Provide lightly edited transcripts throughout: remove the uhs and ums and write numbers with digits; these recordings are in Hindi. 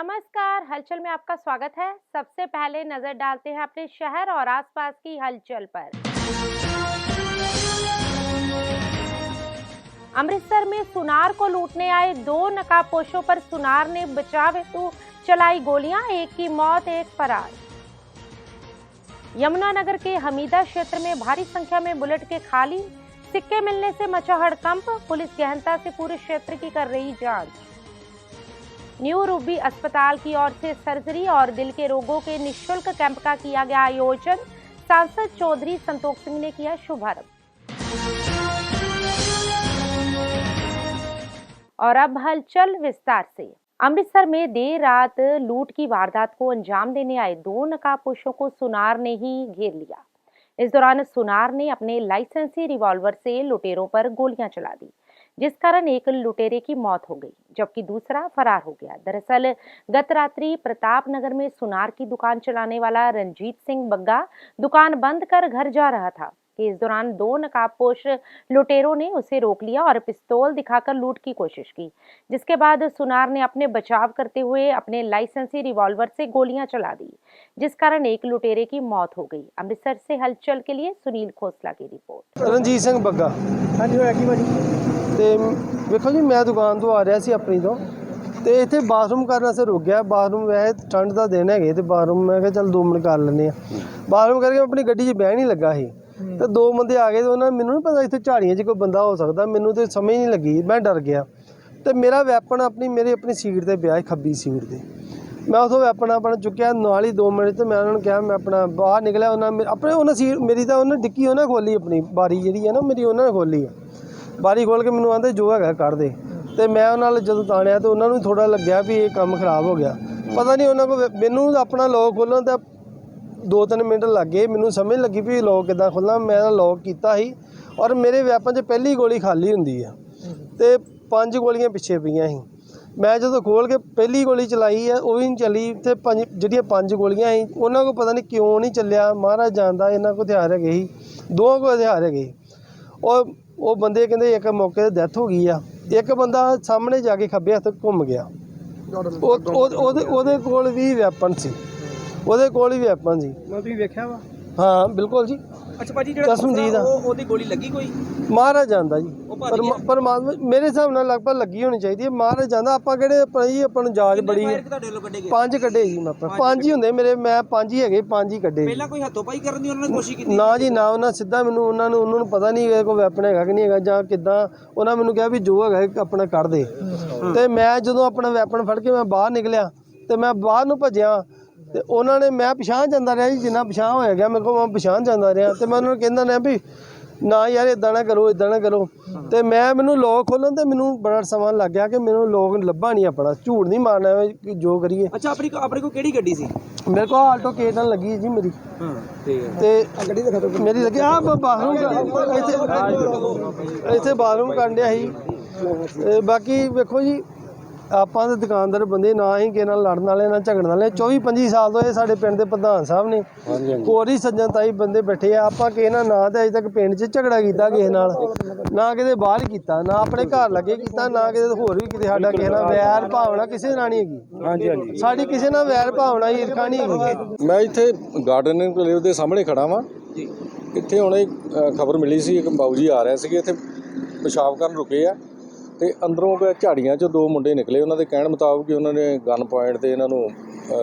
नमस्कार, हलचल में आपका स्वागत है। सबसे पहले नजर डालते हैं अपने शहर और आसपास की हलचल पर। अमृतसर में सुनार को लूटने आए 2 नकाबपोशों पर सुनार ने बचाव हेतु चलाई गोलियां, एक की मौत, एक फरार। यमुनानगर के हमीदा क्षेत्र में भारी संख्या में बुलेट के खाली सिक्के मिलने से मचा हड़कंप। पुलिस गहनता से पूरे क्षेत्र की कर रही जांच। न्यू रूबी अस्पताल की ओर से सर्जरी और दिल के रोगों के निःशुल्क कैंप का किया गया आयोजन। सांसद चौधरी संतोख सिंह ने किया शुभारंभ। और अब हलचल विस्तार से। अमृतसर में देर रात लूट की वारदात को अंजाम देने आए 2 नकाबपोशों को सुनार ने ही घेर लिया। इस दौरान सुनार ने अपने लाइसेंसी रिवॉल्वर से लुटेरों पर गोलियां चला दी, जिस कारण एक लुटेरे की मौत हो गई जबकि दूसरा फरार हो गया। दरअसल गत रात्रि प्रताप नगर में सुनार की दुकान चलाने वाला रंजीत सिंह बग्गा दुकान बंद कर घर जा रहा था कि इस दौरान 2 नकाबपोश लुटेरों ने उसे रोक लिया और पिस्तौल दिखाकर लूट की कोशिश की, जिसके बाद सुनार ने अपने बचाव करते हुए अपने लाइसेंसी रिवॉल्वर से गोलियां चला दी, जिस कारण एक लुटेरे की मौत हो गई। अमृतसर से हलचल के लिए सुनील खोसला की रिपोर्ट। रंजीत सिंह बग्गा। हाँ जी, होया की भाजी? ਤੇ ਵੇਖੋ ਜੀ, ਮੈਂ ਦੁਕਾਨ ਤੋਂ ਆ ਰਿਹਾ ਸੀ ਆਪਣੀ ਤੋਂ, ਤੇ ਇੱਥੇ ਬਾਥਰੂਮ ਕਰਨ ਵਾਸਤੇ ਰੁਕ ਗਿਆ। ਬਾਥਰੂਮ ਵੈਸੇ ਠੰਡ ਦਾ ਦਿਨ ਹੈਗੇ ਤੇ ਬਾਥਰੂਮ ਮੈਂ ਕਿਹਾ ਚੱਲ 2 ਮਿੰਟ ਕਰ ਲੈਂਦੇ ਆ। ਬਾਥਰੂਮ ਕਰਕੇ ਮੈਂ ਆਪਣੀ ਗੱਡੀ 'ਚ ਬਹਿ ਨਹੀਂ ਲੱਗਾ ਸੀ ਤੇ 2 ਬੰਦੇ ਆ ਗਏ ਤੇ ਉਹਨਾਂ ਮੈਨੂੰ ਨਹੀਂ ਪਤਾ ਇੱਥੇ ਝਾੜੀਆਂ 'ਚ ਕੋਈ ਬੰਦਾ ਹੋ ਸਕਦਾ, ਮੈਨੂੰ ਤੇ ਸਮਝ ਨਹੀਂ ਲੱਗੀ, ਮੈਂ ਡਰ ਗਿਆ ਤੇ ਮੇਰਾ ਵੈਪਨ ਆਪਣੀ ਸੀਟ ਤੇ ਪਿਆ, ਖੱਬੀ ਸੀਟ ਤੇ। ਮੈਂ ਉਥੋਂ ਵੈਪਨ ਆਪਣਾ ਚੁੱਕਿਆ, ਨਾਲ ਹੀ 2 ਮਿੰਟ ਤੇ ਮੈਂ ਉਹਨਾਂ ਨੂੰ ਕਿਹਾ, ਮੈਂ ਆਪਣਾ ਬਾਹਰ ਨਿਕਲਿਆ। ਉਹਨਾਂ ਸੀਟ ਮੇਰੀ ਤਾਂ ਉਹਨੇ ਡਿੱਕੀ ਉਹਨਾਂ ਖੋਲੀ, ਆਪਣੀ ਬਾਰੀ ਜਿਹੜੀ ਹੈ ਨਾ ਮੇਰੀ ਉਹਨਾਂ ਨੇ ਖੋਲੀ ਆ। ਬਾਰੀ ਖੋਲ੍ਹ ਕੇ ਮੈਨੂੰ ਆਂਦੇ ਜੋ ਹੈਗਾ ਕੱਢ ਦੇ, ਤੇ ਮੈਂ ਉਹਨਾਂ ਨਾਲ ਜਦੋਂ ਤਾਣਿਆ ਤੇ ਉਹਨਾਂ ਨੂੰ ਥੋੜਾ ਲੱਗਿਆ ਵੀ ਇਹ ਕੰਮ ਖਰਾਬ ਹੋ ਗਿਆ। ਪਤਾ ਨਹੀਂ ਉਹਨਾਂ ਕੋਲ, ਮੈਨੂੰ ਆਪਣਾ ਲੋਕ ਖੋਲ੍ਹਣ ਦਾ 2-3 ਮਿੰਟ ਲੱਗ ਗਏ, ਮੈਨੂੰ ਸਮਝ ਲੱਗੀ ਵੀ ਲੋਕ ਕਿੱਦਾਂ ਖੋਲ੍ਹਣਾ। ਮੈਂ ਲੋਕ ਕੀਤਾ ਸੀ ਔਰ ਮੇਰੇ ਵੈਪਨ 'ਚ ਪਹਿਲੀ ਗੋਲੀ ਖਾਲੀ ਹੁੰਦੀ ਆ ਤੇ 5 ਗੋਲੀਆਂ ਪਿੱਛੇ ਪਈਆਂ ਸੀ। ਮੈਂ ਜਦੋਂ ਖੋਲ੍ਹ ਕੇ ਪਹਿਲੀ ਗੋਲੀ ਚਲਾਈ ਆ, ਉਹ ਵੀ ਨਹੀਂ ਚੱਲੀ ਤੇ ਜਿਹੜੀਆਂ 5 ਗੋਲੀਆਂ ਸੀ ਉਹਨਾਂ ਕੋਲ ਪਤਾ ਨਹੀਂ ਕਿਉਂ ਨਹੀਂ ਚੱਲਿਆ। ਮਹਾਰਾਜ ਜਾਣਦਾ, ਇਹਨਾਂ ਕੋਲ ਹਥਿਆਰ ਹੈਗੇ ਸੀ, 2 ਕੋਲ ਹਥਿਆਰ ਹੈਗੇ। ਉਹ ਬੰਦੇ ਕਹਿੰਦੇ ਇੱਕ ਮੌਕੇ 'ਤੇ ਡੈਥ ਹੋ ਗਈ ਆ, ਇੱਕ ਬੰਦਾ ਸਾਹਮਣੇ ਜਾ ਕੇ ਖੱਬੇ ਹੱਥ ਘੁੰਮ ਗਿਆ। ਉਹਦੇ ਕੋਲ ਵੀ ਵੈਪਨ ਸੀ, ਉਹਦੇ ਕੋਲ ਹੀ ਵੈਪਨ ਸੀ। ਤੁਸੀਂ ਵੇਖਿਆ ਵਾ? ਹਾਂ ਬਿਲਕੁਲ ਜੀ। ਅੱਛਾ ਭਾਜੀ, ਜਿਹੜਾ ਕਸਮਜੀਤ ਆ, ਉਹਦੀ ਗੋਲੀ ਲੱਗੀ ਕੋਈ? ਮਹਾਰਾਜ ਜਾਣਦਾ ਜੀ, ਪਰਮਾਤਮਾ ਮੇਰੇ ਹਿਸਾਬ ਨਾਲ ਲਗਭਗ ਲੱਗੀ ਹੋਣੀ ਚਾਹੀਦੀ ਹੈ। ਮਹਾਰਾਜ ਜਾਣਦਾ, ਆਪਾਂ ਕਿਹੜੇ ਭਾਈ, ਆਪਾਂ ਨੂੰ ਜਾਂਚ ਬੜੀ ਹੈ। 5 ਕੱਢੇ ਜੀ, ਮੈਂ 5 ਹੀ ਹੁੰਦੇ ਮੇਰੇ, ਮੈਂ 5 ਹੀ ਹੈਗੇ, 5 ਹੀ ਕੱਢੇ। ਪਹਿਲਾਂ ਕੋਈ ਹੱਥੋਂ ਪਾਈ ਕਰਨ ਦੀ ਉਹਨਾਂ ਨੇ ਕੋਸ਼ਿਸ਼ ਕੀਤੀ? ਨਾ ਜੀ ਨਾ, ਉਹਨਾਂ ਸਿੱਧਾ ਮੈਨੂੰ ਉਹਨਾਂ ਨੂੰ ਪਤਾ ਨਹੀਂ ਕੋਈ ਵੈਪਨ ਹੈਗਾ ਕਿ ਨਹੀਂ ਹੈਗਾ ਜਾਂ ਕਿੱਦਾਂ। ਉਹਨਾਂ ਮੈਨੂੰ ਕਿਹਾ ਵੀ ਜੋ ਹੈਗਾ ਆਪਣਾ ਕੱਢ ਦੇ, ਤੇ ਮੈਂ ਜਦੋਂ ਆਪਣਾ ਵੈਪਨ ਫੜ ਕੇ ਮੈਂ ਬਾਹਰ ਨਿਕਲਿਆ ਤੇ ਮੈਂ ਬਾਹਰ ਨੂੰ ਭੱਜਿਆ ਤੇ ਉਹਨਾਂ ਨੇ, ਮੈਂ ਪਛਾਣ ਜਾਂਦਾ ਰਿਹਾ ਜੀ, ਜਿੰਨਾ ਪਛਾਣ ਹੋਇਆ ਗਿਆ ਮੇਰੇ ਕੋਲ ਮੈਂ ਪਛਾਣ ਜਾਂਦਾ ਰਿਹਾ। ਤੇ ਮੈਂ ਉਹਨਾਂ ਨੂੰ ਕਹਿੰਦਾ ਰਿਹਾ ਵੀ ਨਾ ਯਾਰ ਇੱਦਾਂ ਨਾ ਕਰੋ, ਇੱਦਾਂ ਨਾ ਕਰੋ। ਤੇ ਮੈਨੂੰ ਲੋਕ ਖੋਲ੍ਹਣ ਤੇ ਮੈਨੂੰ ਬੜਾ ਸਮਾਂ ਲੱਗ ਗਿਆ ਕਿ ਮੈਨੂੰ ਲੋਕ ਲੱਭਾ ਨਹੀਂ ਆਪਣਾ, ਝੂਠ ਨਹੀਂ ਮਾਰਨਾ ਕਿ ਜੋ ਕਰੀਏ। ਅੱਛਾ, ਆਪਣੇ ਕੋਲ ਕਿਹੜੀ ਗੱਡੀ ਸੀ? ਮੇਰੇ ਕੋਲ ਆਲਟੋ K10 ਲੱਗੀ ਜੀ ਮੇਰੀ। ਤੇ ਗੱਡੀ ਦਿਖਾ ਦਿਓ ਮੇਰੀ ਲੱਗੀ ਆ। ਬਾਥਰੂਮ ਇੱਥੇ ਬਾਥਰੂਮ ਕਰਨ ਡਿਆ ਸੀ। ਬਾਕੀ ਵੇਖੋ ਜੀ, ਆਪਾਂ ਤਾਂ ਦੁਕਾਨਦਾਰ ਬੰਦੇ, ਨਾ ਹੀ ਕਿਸੇ ਨਾਲ ਲੜਨ ਵਾਲੇ ਨਾ ਝਗੜਨ ਵਾਲੇ। 24-25 ਸਾਲ ਤੋਂ ਇਹ ਸਾਡੇ ਪਿੰਡ ਦੇ ਪ੍ਰਧਾਨ ਸਾਹਿਬ ਨੇ, ਹੋਰ ਹੀ ਸੱਜਣ ਤਾਈ ਬੰਦੇ ਬੈਠੇ ਆ। ਆਪਾਂ ਕਿਸੇ ਨਾਲ ਨਾ ਤਾਂ ਅਜੇ ਤੱਕ ਪਿੰਡ 'ਚ ਝਗੜਾ ਕੀਤਾ ਕਿਸੇ ਨਾਲ, ਨਾ ਕਿਤੇ ਬਾਹਰ ਕੀਤਾ, ਨਾ ਆਪਣੇ ਘਰ ਲੱਗੇ ਕੀਤਾ, ਨਾ ਕਿਤੇ ਹੋਰ ਵੀ ਕਿਤੇ। ਸਾਡਾ ਕਿਸੇ ਨਾਲ ਵੈਰ ਭਾਵਨਾ ਕਿਸੇ ਨਾਲ ਨਹੀਂ ਹੈਗੀ। ਹਾਂਜੀ, ਸਾਡੀ ਕਿਸੇ ਨਾਲ ਵੈਰ ਭਾਵਨਾ ਈਰਖਾ ਨਹੀਂ ਹੈਗੀ। ਮੈਂ ਇੱਥੇ ਗਾਰਡਨ ਇਨਕਲੇਵ ਦੇ ਸਾਹਮਣੇ ਖੜਾ ਵਾਂ। ਇੱਥੇ ਹੁਣੇ ਖਬਰ ਮਿਲੀ ਸੀ, ਇੱਕ ਬਾਊ ਜੀ ਆ ਰਹੇ ਸੀਗੇ, ਇੱਥੇ ਪਿਸ਼ਾਬ ਕਰਨ ਰੁਕੇ ਆ ਤੇ ਅੰਦਰੋਂ ਝਾੜੀਆਂ 'ਚੋਂ 2 ਮੁੰਡੇ ਨਿਕਲੇ। ਉਹਨਾਂ ਦੇ ਕਹਿਣ ਮੁਤਾਬਕ ਕਿ ਉਹਨਾਂ ਨੇ ਗਨ ਪੁਆਇੰਟ 'ਤੇ ਇਹਨਾਂ ਨੂੰ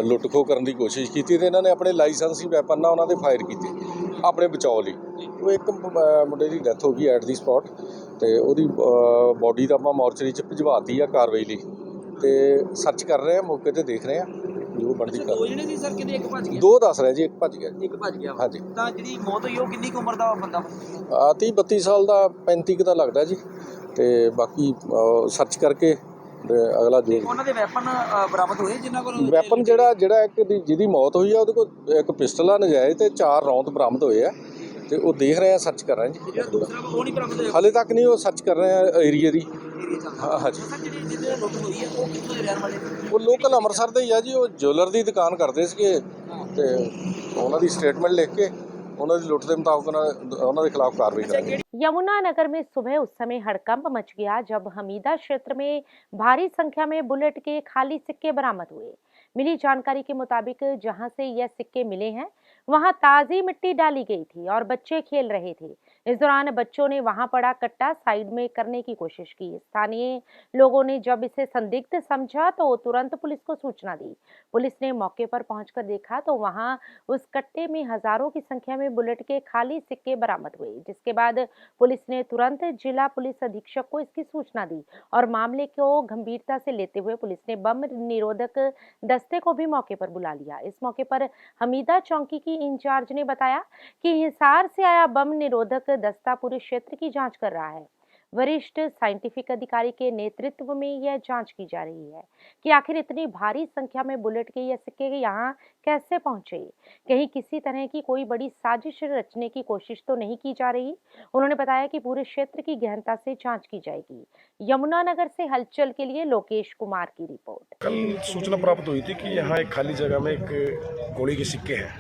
ਲੁੱਟ ਖੋਹ ਕਰਨ ਦੀ ਕੋਸ਼ਿਸ਼ ਕੀਤੀ ਤੇ ਇਹਨਾਂ ਨੇ ਆਪਣੇ ਲਾਇਸੈਂਸੀ ਵੈਪਨ ਨਾਲ ਉਹਨਾਂ ਦੇ ਫਾਇਰ ਕੀਤੇ ਆਪਣੇ ਬਚਾਓ ਲਈ। ਉਹ ਇੱਕ ਮੁੰਡੇ ਦੀ ਡੈਥ ਹੋ ਗਈ ਐਟ ਦੀ ਸਪੌਟ ਤੇ ਉਹਦੀ ਬੋਡੀ ਤਾਂ ਆਪਾਂ ਮੋਰਚਰੀ 'ਚ ਭਿਜਵਾਤੀ ਆ ਕਾਰਵਾਈ ਲਈ ਤੇ ਸਰਚ ਕਰ ਰਹੇ ਆ, ਮੌਕੇ 'ਤੇ ਦੇਖ ਰਹੇ ਆ ਜੋ ਬਣਦੀ ਕਰ। 2 ਜਣੇ ਸੀ ਸਰ, ਕਿਤੇ ਇੱਕ ਭੱਜ ਗਿਆ? 2 ਦੱਸ ਰਿਹਾ ਜੀ, ਇੱਕ ਭੱਜ ਗਿਆ। ਇੱਕ ਭੱਜ ਗਿਆ? ਹਾਂਜੀ। ਤਾਂ ਜਿਹੜੀ ਮੌਤ ਹੋਈ ਉਹ ਕਿੰਨੀ ਕੁ ਉਮਰ ਦਾ ਬੰਦਾ? 30-32 ਸਾਲ ਦਾ, 35 ਕੁ ਦਾ ਲੱਗਦਾ ਜੀ। ਤੇ ਬਾਕੀ ਸਰਚ ਕਰਕੇ ਅਗਲਾ ਜੋ ਉਹਨਾਂ ਦੇ ਵੈਪਨ ਬਰਾਮਦ ਹੋਏ ਜਿਨ੍ਹਾਂ ਕੋਲ? ਵੈਪਨ ਜਿਹੜਾ ਇੱਕ ਜਿਹਦੀ ਮੌਤ ਹੋਈ ਆ ਉਹਦੇ ਕੋਲ ਇੱਕ ਪਿਸਟਲ ਆ ਨਜਾਇਜ਼ ਤੇ 4 ਰੌਂਦ ਬਰਾਮਦ ਹੋਏ ਆ ਤੇ ਉਹ ਦੇਖ ਰਹੇ ਆ, ਸਰਚ ਕਰ ਰਹੇ ਜੀ। ਜਿਹੜਾ ਦੂਸਰਾ ਉਹ ਨਹੀਂ ਬਰਾਮਦ ਹੋਇਆ ਹਾਲੇ ਤੱਕ ਨਹੀਂ, ਉਹ ਸਰਚ ਕਰ ਰਹੇ ਆ ਏਰੀਏ ਦੀ। ਹਾਂਜੀ। ਜਿਹਦੇ ਲੁੱਟ ਹੋਈ ਹੈ ਉਹ ਕਿੱਥੋਂ ਦੇ ਰਹਿਣ ਵਾਲੇ? ਉਹ ਲੋਕਲ ਅੰਮ੍ਰਿਤਸਰ ਦੇ ਹੀ ਆ ਜੀ। ਉਹ ਜੁਐਲਰ ਦੀ ਦੁਕਾਨ ਕਰਦੇ ਸੀਗੇ ਤੇ ਉਹਨਾਂ ਦੀ स्टेटमेंट लिख के उन्होंने लुट के मुताबिक उन्होंने खिलाफ कार्रवाई करेंगे। यमुनानगर में सुबह उस समय हड़कंप मच गया जब हमीदा क्षेत्र में भारी संख्या में बुलेट के खाली सिक्के बरामद हुए। मिली जानकारी के मुताबिक जहां से यह सिक्के मिले हैं वहां ताजी मिट्टी डाली गई थी और बच्चे खेल रहे थे। इस दौरान बच्चों ने वहां पड़ा कट्टा साइड में करने की कोशिश की। स्थानीय लोगों ने जब इसे संदिग्ध समझा तो तुरंत पुलिस को सूचना दी। पुलिस ने मौके पर पहुंचकर देखा तो वहां उस कट्टे में हजारों की संख्या में बुलेट के खाली सिक्के बरामद हुए, जिसके बाद पुलिस ने तुरंत जिला पुलिस अधीक्षक को इसकी सूचना दी और मामले को गंभीरता से लेते हुए पुलिस ने बम निरोधक दस्ते को भी मौके पर बुला लिया। इस मौके पर हमीदा चौकी की इंचार्ज ने बताया कि हिसार से आया बम निरोधक दस्ता पूरे क्षेत्र की जांच कर रहा है। वरिष्ठ साइंटिफिक अधिकारी के नेतृत्व में यह जांच की जा रही है कि आखिर इतनी भारी संख्या में बुलेट के या सिक्के यहाँ कैसे पहुंचे। कहीं किसी तरह की कोई बड़ी साजिश रचने की कोशिश तो नहीं की जा रही। उन्होंने बताया कि पूरे क्षेत्र की गहनता से जांच की जाएगी। यमुनानगर से हलचल के लिए लोकेश कुमार की रिपोर्ट। कल सूचना प्राप्त हुई थी कि यहाँ एक खाली जगह में एक गोली के सिक्के हैं,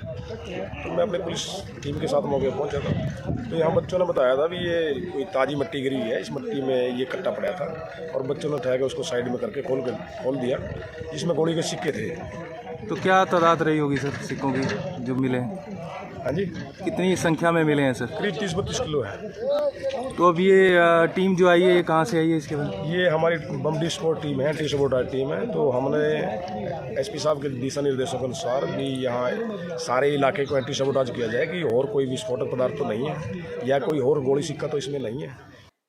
तो मैं अपने पुलिस टीम के साथ मौके पर पहुंचा था। तो यहाँ बच्चों ने बताया था भी ये कोई ताज़ी मिट्टी गिरी है, इस मिट्टी में ये कट्टा पड़ा था और बच्चों ने उठा के उसको साइड में करके खोल दिया, जिसमें गोली के सिक्के थे। तो क्या तादाद रही होगी सर सिक्कों की जो मिले हैं? हाँ जी, कितनी संख्या में मिले हैं सर? करीब 30-32 किलो है। तो अब ये टीम जो आई है ये कहाँ से आई है इसके बाद? ये हमारी बम डिस्पोर्ट टीम है, टी सपोर्ट टीम है। तो हमने एसपी साहब के दिशा निर्देशों के अनुसार भी यहाँ सारे इलाके को एंटी सबोटाज किया जाए कि और कोई विस्फोटक पदार्थ तो नहीं है या कोई और गोली सिक्का तो इसमें नहीं है।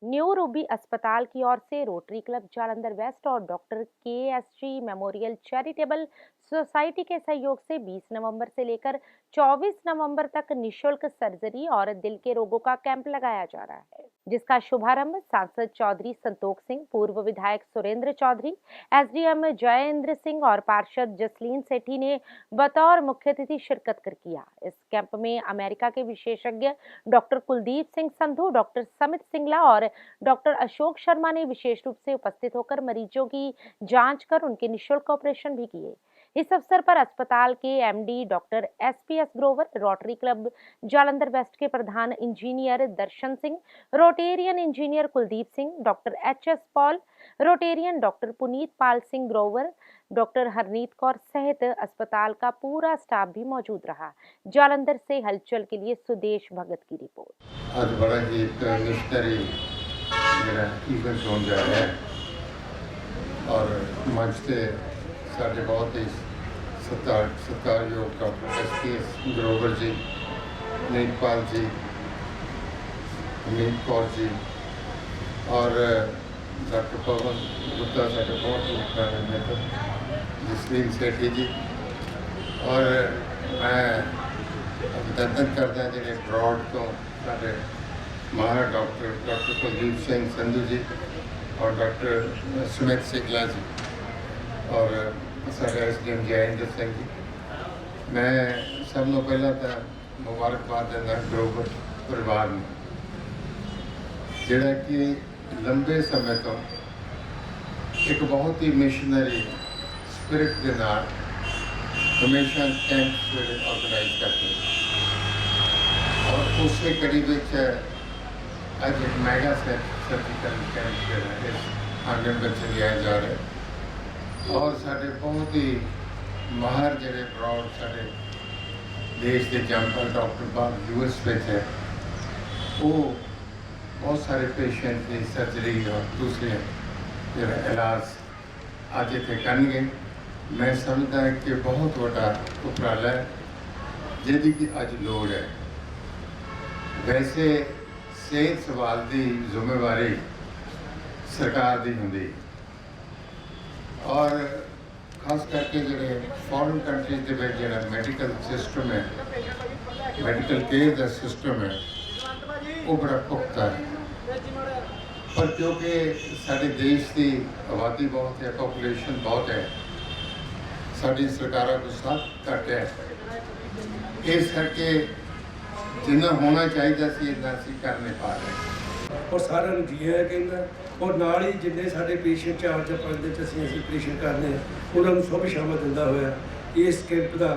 न्यू रूबी अस्पताल की ओर से रोटरी क्लब जालंधर वेस्ट और doctor KSG memorial charitable society के सहयोग से 20 नवंबर से लेकर 24 नवंबर तक निशुल्क सर्जरी और दिल के रोगों का कैंप लगाया जा रहा है, जिसका शुभारंभ सांसद चौधरी संतोख सिंह, पूर्व विधायक सुरेंद्र चौधरी, SDM जयेंद्र सिंह और पार्षद जसलीन सेठी ने बतौर मुख्य अतिथि शिरकत कर किया। इस कैंप में अमेरिका के विशेषज्ञ डॉक्टर कुलदीप सिंह संधू, डॉक्टर समित सिंगला और डॉक्टर अशोक शर्मा ने विशेष रूप से उपस्थित होकर मरीजों की जांच कर उनके निःशुल्क ऑपरेशन भी किए। इस अवसर पर अस्पताल के MD doctor SPS Grover, Rotary Club Jalandhar west के प्रधान engineer Darshan Singh, Rotarian engineer Kuldeep Singh, doctor HS Paul, Rotarian doctor Puneet Pal Singh Grover, doctor Harneet Kaur सहित अस्पताल का पूरा स्टाफ भी मौजूद रहा। जालंधर से हलचल के लिए सुदेश भगत की रिपोर्ट। आज बड़ा ही एक मिशनरी मेरा इवेंट होने जा रहा है और मंच से साढ़े बहुत ही सत्कारयोग डॉक्टर SPS ग्रोवर जी, नीतपाल जी, अमित कौर जी और डॉक्टर पवन गुप्ता, साढ़े बहुत ही पुराने नेता जसलीन सेठी जी, और मैं अभिनंदन करता जो ब्रॉड तो साढ़े माहर डॉक्टर कुलदीप सिंह संधू जी और डॉक्टर सुमित सिंगला जी और साढ़े SDM जयेंद्र सिंह जी। मैं सब लोग पहला तो मुबारकबाद देना ग्रोवर परिवार में, जिहड़ा कि लंबे समय तो एक बहुत ही मिशनरी स्पिरिट के नाल हमेशा कैंप ऑर्गेनाइज करते हैं और उससे करीब अज एक मैगा सर्जिकल कैंप जो है इस आंगन में लिया जा रहा है और साढ़े बहुत ही माहर जड़े ब्रॉड साढ़े देश के जंपर डॉक्टर बाग US में है, वो बहुत सारे पेशेंट की सर्जरी और दूसरे जो इलाज अज इतने करेंगे। मैं समझदा कि बहुत बड़ा उपराला है जिहदी कि अज लोड़ है। वैसे सेहत सवाल की जिम्मेवारी सरकार की होंदी और खास करके जो फॉरेन कंट्रीज के जो मैडिकल सिस्टम है, मैडिकल केयर का सिस्टम है, वो बड़ा पुख्ता है। पर क्योंकि साढ़े देश की आबादी बहुत है, पॉपुलेशन बहुत है, साड़ी सरकारों को साथ घट है, इस करके जिन्ना होना चाहिए सी इन्ना असीं कर नहीं पा रहे और सारा जी है कहना और नाल ही जिन्ने साढ़े पेशेंट 4-5 दिन असीं ऑपरेशन करने उन्होंने सब शामिल दिंदा होया इस कैंप का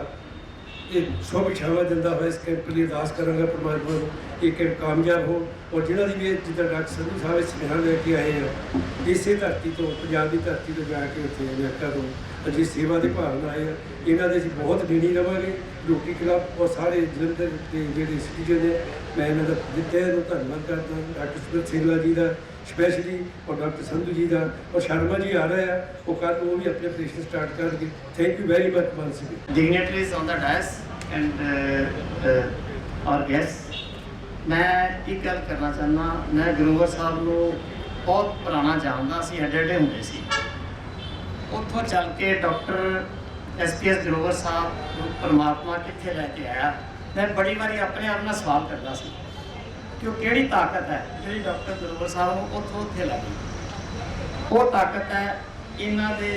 ਇਹ ਸ਼ੁਭ ਇਛਾਵਾਂ ਦਿੰਦਾ ਹੋਇਆ ਇਸ ਕੈਂਪ ਲਈ ਅਰਦਾਸ ਕਰਾਂਗਾ ਪਰਮਾਤਮਾ ਨੂੰ ਇਹ ਕੈਂਪ ਕਾਮਯਾਬ ਹੋ ਔਰ ਜਿਨ੍ਹਾਂ ਦੀ ਵੀ ਇਹ ਜਿੱਦਾਂ ਡਾਕਟਰ ਸੰਧੂ ਸਾਹਿਬ ਇਹ ਸੁਨੇਹਾ ਲੈ ਕੇ ਆਏ ਆ ਇਸੇ ਧਰਤੀ ਤੋਂ ਪੰਜਾਬ ਦੀ ਧਰਤੀ ਤੋਂ ਜਾ ਕੇ ਉੱਥੇ ਅਮਰੀਕਾ ਤੋਂ ਅਜੀ ਸੇਵਾ ਦੇ ਭਾਵਨਾ ਆਏ ਆ ਇਹਨਾਂ ਦੇ ਅਸੀਂ ਬਹੁਤ ऋणी ਰਵਾਂਗੇ ਰੋਟੀ ਖਿਲਾਫ ਔਰ ਸਾਰੇ ਜਲੰਧਰ ਦੇ ਜਿਹੜੇ ਸਿਟੀਜ਼ਨ ਨੇ ਮੈਂ ਇਹਨਾਂ ਦਾ ਦਿੱਤੇ ਨੂੰ ਧੰਨਵਾਦ ਕਰਦਾ ਡਾਕਟਰ ਸੁਬਤ ਸਿੰਘਲਾ ਜੀ ਦਾ स्पेशली और डॉक्टर संधू जी का और शर्मा जी आ रहे हैं वो कल वो भी अपने ऑपरेशन स्टार्ट करके thank you very much Mansi dignitaries on the dais and our guests मैं एक गल करना चाहना मैं ग्रोवर साहब ਨੂੰ ਬਹੁਤ ਪੁਰਾਣਾ ਜਾਣਦਾ ਸੀ ਅੱਡੇ ਹੁੰਦੇ ਸੀ ਉੱਥੋਂ ਚੱਲ ਕੇ ਡਾਕਟਰ SPS ਗਰੋਵਰ ਸਾਹਿਬ ਨੂੰ ਪਰਮਾਤਮਾ ਕਿੱਥੇ ਲੈ ਕੇ ਆਇਆ ਮੈਂ ਬੜੀ ਵਾਰੀ ਆਪਣੇ ਆਪ ਨਾਲ ਸਵਾਲ ਕਰਦਾ ਸੀ ਕਿ ਉਹ ਕਿਹੜੀ ਤਾਕਤ ਹੈ ਜਿਹੜੀ ਡਾਕਟਰ ਗਰੋਵਰ ਸਾਹਿਬ ਨੂੰ ਉੱਥੇ ਲੈ ਗਈ ਉਹ ਤਾਕਤ ਹੈ ਇਹਨਾਂ ਦੇ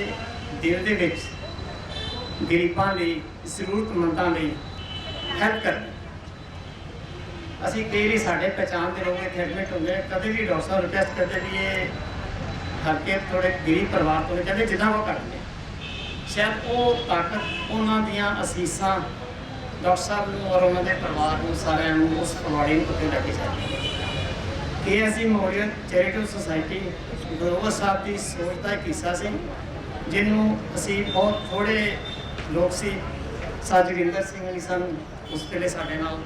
ਦਿਲ ਦੇ ਵਿੱਚ ਗਰੀਬਾਂ ਲਈ ਜ਼ਰੂਰਤਮੰਦਾਂ ਲਈ ਹੈਲਪ ਕਰਨੀ ਅਸੀਂ ਕਈ ਵਾਰੀ ਸਾਡੇ ਪਹਿਚਾਣ ਦੇ ਲੋਕ ਇੱਥੇ ਐਡਮਿਟ ਹੁੰਦੇ ਕਦੇ ਵੀ ਡਾਕਟਰ ਸਾਹਿਬ ਰਿਕਵੈਸਟ ਕਰਦੇ ਵੀ ਇਹ ਹਲਕੇ ਥੋੜੇ ਗਰੀਬ ਪਰਿਵਾਰ ਤੋਂ ਕਹਿੰਦੇ ਜਿੱਦਾਂ ਉਹ ਕਰਦੇ ਸ਼ਾਇਦ ਉਹ ਤਾਕਤ ਉਹਨਾਂ ਦੀਆਂ ਅਸੀਸਾਂ ਡਾਕਟਰ ਸਾਹਿਬ ਨੂੰ ਔਰ ਉਹਨਾਂ ਦੇ ਪਰਿਵਾਰ ਨੂੰ ਸਾਰਿਆਂ ਨੂੰ ਉਸ ਪਰਿਵਾਰੀ ਨੂੰ ਉੱਤੇ ਲੈ ਕੇ ਜਾਂਦੀ ਇਹ ਅਸੀਂ ਮੈਮੋਰੀਅਲ ਚੈਰੀਟੇਬਲ ਸੁਸਾਇਟੀ ਗਰੋਵਰ ਸਾਹਿਬ ਦੀ ਸੋਚ ਦਾ ਇੱਕ ਹਿੱਸਾ ਸੀ ਜਿਹਨੂੰ ਅਸੀਂ ਬਹੁਤ ਥੋੜ੍ਹੇ ਲੋਕ ਸੀ ਜੋਗਿੰਦਰ ਸਿੰਘ ਜੀ ਸਨ ਉਸ ਵੇਲੇ ਸਾਡੇ ਨਾਲ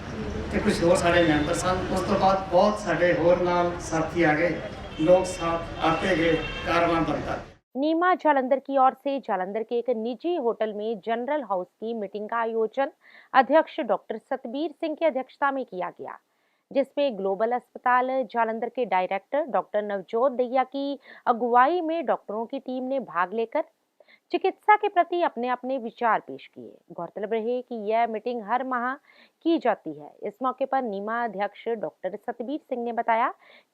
ਤੇ ਕੁਝ ਹੋਰ ਸਾਡੇ ਮੈਂਬਰ ਸਨ ਉਸ ਤੋਂ ਬਾਅਦ ਬਹੁਤ ਸਾਡੇ ਹੋਰ ਨਾਲ ਸਾਥੀ ਆ ਗਏ लोग साथ आते गए कारवां बनता। नीमा जालंधर की ओर से जालंधर के एक निजी होटल में जनरल हाउस की मीटिंग का आयोजन अध्यक्ष डॉक्टर सतबीर सिंह की अध्यक्षता में किया गया, जिसमें ग्लोबल अस्पताल जालंधर के डायरेक्टर डॉक्टर नवजोत दहिया की अगुवाई में डॉक्टरों की टीम ने भाग लेकर चिकित्सा के प्रति अपने अपने विचार पेश किए। गौरतलब रहे कि यह मीटिंग हर माह की जाती है। इस मौके पर नीमा अध्यक्ष डॉक्टर सतबीर सिंह ने बताया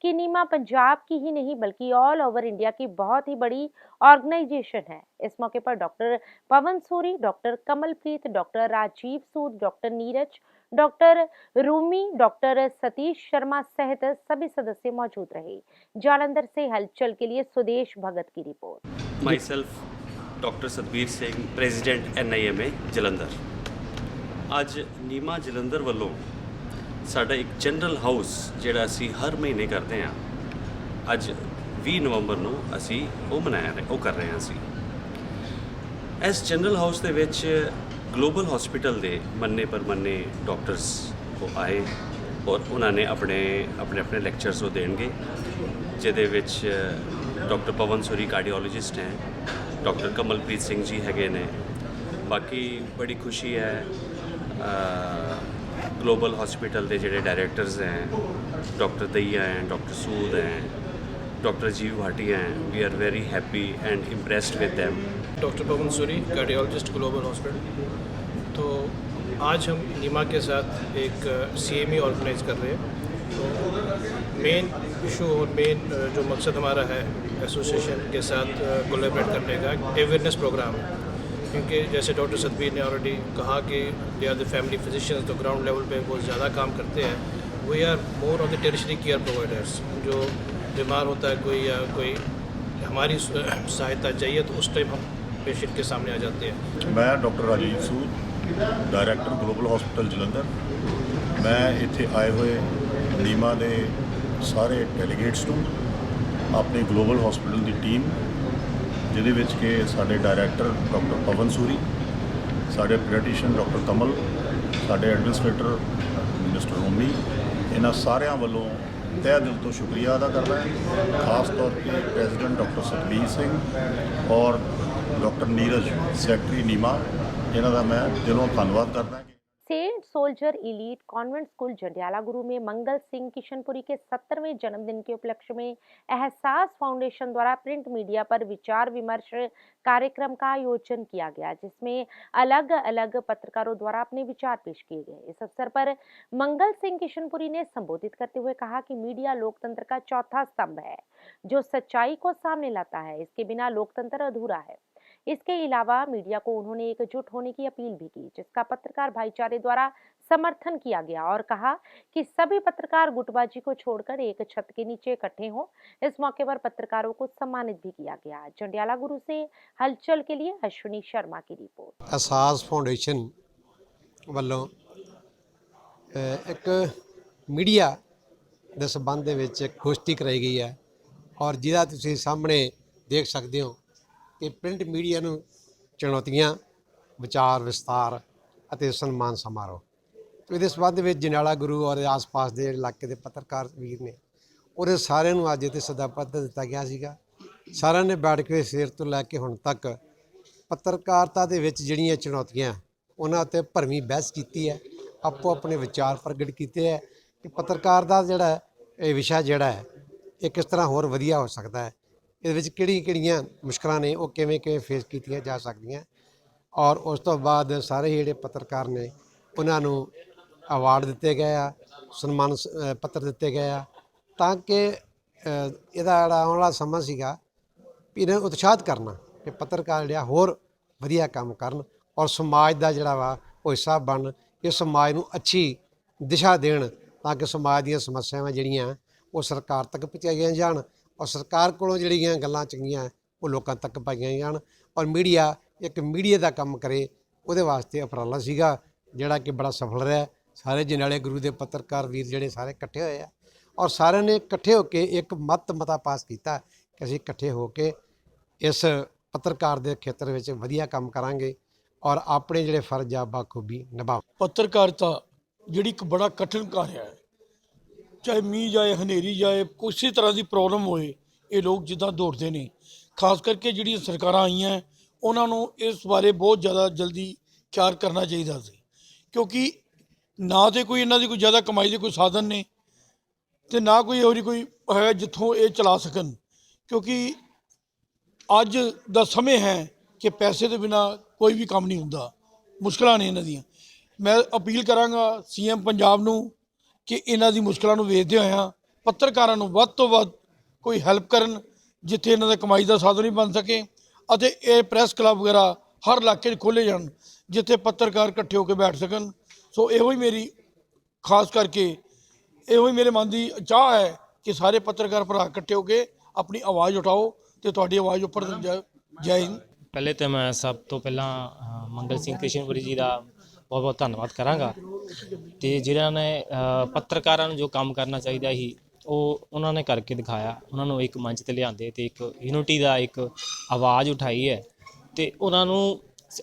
कि नीमा पंजाब की ही नहीं बल्कि ऑल ओवर इंडिया की बहुत ही बड़ी ऑर्गेनाइजेशन है। इस मौके पर doctor Pawan Suri, doctor Kamalpreet, doctor Rajeev Sood, doctor Neeraj, doctor Rumi, doctor Satish Sharma सहित सभी सदस्य मौजूद रहे। जालंधर से हलचल के लिए सुदेश भगत की report. Myself doctor Satbir Singh president NIMA Jalandhar. ਅੱਜ ਨੀਮਾ ਜਲੰਧਰ ਵੱਲੋਂ ਸਾਡਾ ਇੱਕ ਜਨਰਲ ਹਾਊਸ ਜਿਹੜਾ ਅਸੀਂ ਹਰ ਮਹੀਨੇ ਕਰਦੇ ਹਾਂ, ਅੱਜ 20 ਨਵੰਬਰ ਨੂੰ ਅਸੀਂ ਉਹ ਕਰ ਰਹੇ ਹਾਂ। ਅਸੀਂ ਇਸ ਜਨਰਲ ਹਾਊਸ ਦੇ ਵਿੱਚ ਗਲੋਬਲ ਹਸਪੀਟਲ ਦੇ ਮੰਨੇ ਪਰਮੰਨੇ ਡਾਕਟਰਸ ਉਹ ਆਏ ਔਰ ਉਹਨਾਂ ਨੇ ਆਪਣੇ ਲੈਕਚਰਸ ਉਹ ਦੇਣਗੇ, ਜਿਹਦੇ ਵਿੱਚ ਡਾਕਟਰ ਪਵਨ ਸੂਰੀ ਕਾਰਡੀਓਲੋਜਿਸਟ ਹੈ, ਡਾਕਟਰ ਕਮਲਪ੍ਰੀਤ ਸਿੰਘ ਜੀ ਹੈਗੇ ਨੇ। ਬਾਕੀ ਬੜੀ ਖੁਸ਼ੀ ਹੈ ग्लोबल हॉस्पिटल के जोड़े डायरेक्टर्स हैं, डॉक्टर दहिया हैं, डॉक्टर सूद हैं, डॉक्टर जीव भाटिया हैं। We are very happy and impressed with them. Doctor Pawan Suri cardiologist global hospital. तो आज हम नीमा के साथ एक CME ऑर्गेनाइज कर रहे हैं। तो मेन इशू और मेन जो मकसद हमारा है एसोसिएशन के साथ कोलैबोरेट करने का अवेयरनेस प्रोग्राम है, क्योंकि जैसे डॉक्टर सतबीर ने ऑलरेडी कहा कि they are the family physicians, तो ग्राउंड लेवल पे बहुत ज़्यादा काम करते हैं। We are more of the tertiary care providers. जो बीमार होता है कोई या कोई हमारी सहायता चाहिए तो उस टाइम हम पेशेंट के सामने आ जाते हैं। मैं डॉक्टर राजीव सूद, डायरैक्टर ग्लोबल हॉस्पिटल जलंधर। मैं इत्थे आए हुए नीमा के सारे डेलीगेट्स नूं अपनी ग्लोबल हॉस्पिटल की टीम ਜਿਹਦੇ ਵਿੱਚ ਕਿ ਸਾਡੇ ਡਾਇਰੈਕਟਰ ਡਾਕਟਰ ਪਵਨ ਸੂਰੀ, ਸਾਡੇ ਪੀਡੀਆਟ੍ਰੀਸ਼ੀਅਨ ਡਾਕਟਰ ਕਮਲ, ਸਾਡੇ ਐਡਮਿਨਿਸਟ੍ਰੇਟਰ ਮਿਸਟਰ ਰੋਮੀ, ਇਹਨਾਂ ਸਾਰਿਆਂ ਵੱਲੋਂ ਤਹਿ ਦਿਲ ਤੋਂ ਸ਼ੁਕਰੀਆ ਅਦਾ ਕਰਦਾ ਹਾਂ। ਖਾਸ ਤੌਰ 'ਤੇ ਪ੍ਰੈਜ਼ੀਡੈਂਟ ਡਾਕਟਰ ਸਤਬੀਰ ਸਿੰਘ ਔਰ ਡਾਕਟਰ ਨੀਰਜ ਸੈਕਟਰੀ ਨੀਮਾ, ਇਹਨਾਂ ਦਾ ਮੈਂ ਦਿਲੋਂ ਧੰਨਵਾਦ ਕਰਦਾ। Saint soldier elite convent school Jandiala Guru में मंगल सिंह किशनपुरी के 70वें जन्मदिन के उपलक्ष्य में एहसास फाउंडेशन द्वारा प्रिंट मीडिया पर विचार विमर्श कार्यक्रम का आयोजन किया गया, जिसमें अलग अलग पत्रकारों द्वारा अपने विचार पेश किए गए। इस अवसर पर मंगल सिंह किशनपुरी ने संबोधित करते हुए कहा कि मीडिया लोकतंत्र का चौथा स्तंभ है जो सच्चाई को सामने लाता है। इसके बिना लोकतंत्र अधूरा है। इसके अलावा मीडिया को उन्होंने एकजुट होने की अपील भी की, जिसका पत्रकार भाईचारे द्वारा समर्थन किया गया और कहा कि सभी पत्रकार गुटबाजी को छोड़कर एक छत के नीचे इकट्ठे हों। इस मौके पर पत्रकारों को सम्मानित भी किया गया। जंडियाला गुरु से हलचल के लिए अश्विनी शर्मा की रिपोर्ट। एहसास फाउंडेशन ਵੱਲੋਂ ਇੱਕ ਮੀਡੀਆ ਦੇ ਸੰਬੰਧ ਦੇ ਵਿੱਚ ਇੱਕ ਗੋਸ਼ਟੀ ਕਰਾਈ ਗਈ ਹੈ ਔਰ ਜਿਹਦਾ ਤੁਸੀਂ ਸਾਹਮਣੇ ਦੇਖ ਸਕਦੇ ਹੋ ਕਿ ਪ੍ਰਿੰਟ ਮੀਡੀਆ ਨੂੰ ਚੁਣੌਤੀਆਂ, ਵਿਚਾਰ ਵਿਸਤਾਰ ਅਤੇ ਸਨਮਾਨ ਸਮਾਰੋਹ। तो ये संबंध में जंडियाला गुरु और आस पास के इलाके के पत्रकार वीर ने और सारे अज इतने सदा पत्र दिता गया सीगा। सारे ने बैठ के सिर तो लैके हुण तक पत्रकारिता दे विच जिहड़ियां चुनौतियां उन्हां उत्ते भरवीं बहस की है, आपो अपने विचार प्रगट किए है कि पत्रकार का जिहड़ा ये विशा जिहड़ा है ये किस तरह होर वधिया हो सकता है, इहदे विच किहड़ियां मुश्किलां ने वो किवें फेस कीतियां जा सकदियां। और उस तो बाद सारे जिहड़े पत्रकार ने उन्हां नूं अवार्ड दिते गए आ, सन्मान पत्र दिते गए आ ताकि इहदा जिहड़ा आउण वाला समा सीगा भी इन्हां नूं उत्साहित करना कि पत्रकार जिहड़ा होर वधिया काम करन और समाज दा जिहड़ा वा ओह हिस्सा बनन, इस समाज नूं अच्छी दिशा देण ताकि समाज दीयां समस्यावां जिहड़ियां वो सरकार तक पहुँचाईयां जाण और सरकार कोलों जिहड़ियां गल्लां चंगीआं वो लोकां तक पाईयां जाण और मीडिया एक मीडिया दा काम करे उहदे वास्ते उपराला सीगा जिहड़ा कि बड़ा सफल रहा। सारे जंडियाले गुरु के पत्रकार वीर जिहड़े सारे इकट्ठे होए आ और सारे ने इकट्ठे होकर एक मता पास किया कि असीं इकट्ठे होकर इस पत्रकार के खेत्र में वधिया काम करांगे और अपने जिहड़े फर्ज आ बाखूबी निभाव। पत्रकारिता जिहड़ी एक बड़ा कठिन कार्य है, चाहे मीह जाए हनेरी जाए किसी तरह की प्रॉब्लम होए ये लोग जिद्दां दौड़ते हैं। खास करके जिहड़ियां सरकारां आईयां उन्हां नूं इस बारे बहुत ज़्यादा जल्दी ख्याल करना चाहिए सी, क्योंकि ना तो कोई इन्हां दी कोई ज़्यादा कमाई के कोई साधन ने ते ना कोई इहो जी कोई है जिथों ये चला सकन, क्योंकि अज दा समय है कि पैसे के बिना कोई भी काम नहीं हुंदा, मुश्किलां ने इन्हां दियां। मैं अपील करांगा CM पंजाब नूं कि इन्हां दी मुश्किलां नूं वेखदे होइआं पत्रकारां नूं वध तों वध कोई हैल्प करन जिथे इन्हां दा कमाई का साधन भी बन सके अते ये प्रैस क्लब वगैरह हर इलाके खोले जाण जिथे पत्रकार इकट्ठे होकर बैठ सकन। सो इहो ही मेरी खास करके इहो ही मेरे मन की चाह है कि सारे पत्रकार भरा इकट्ठे होकर अपनी आवाज़ उठाओ तो तुहाडी आवाज़ उपर जाए। जय हिंद। पहले तो मैं सब तो पहला मंगल सिंह कृष्णपुरी जी का बहुत बहुत धन्यवाद करांगा ते जिन्हां ने पत्रकारां नूं जो काम करना चाहिए ही उन्होंने करके दिखाया, उन्होंने एक मंच ते लिआंदे ते एक यूनिटी का एक आवाज़ उठाई है तो उन्होंने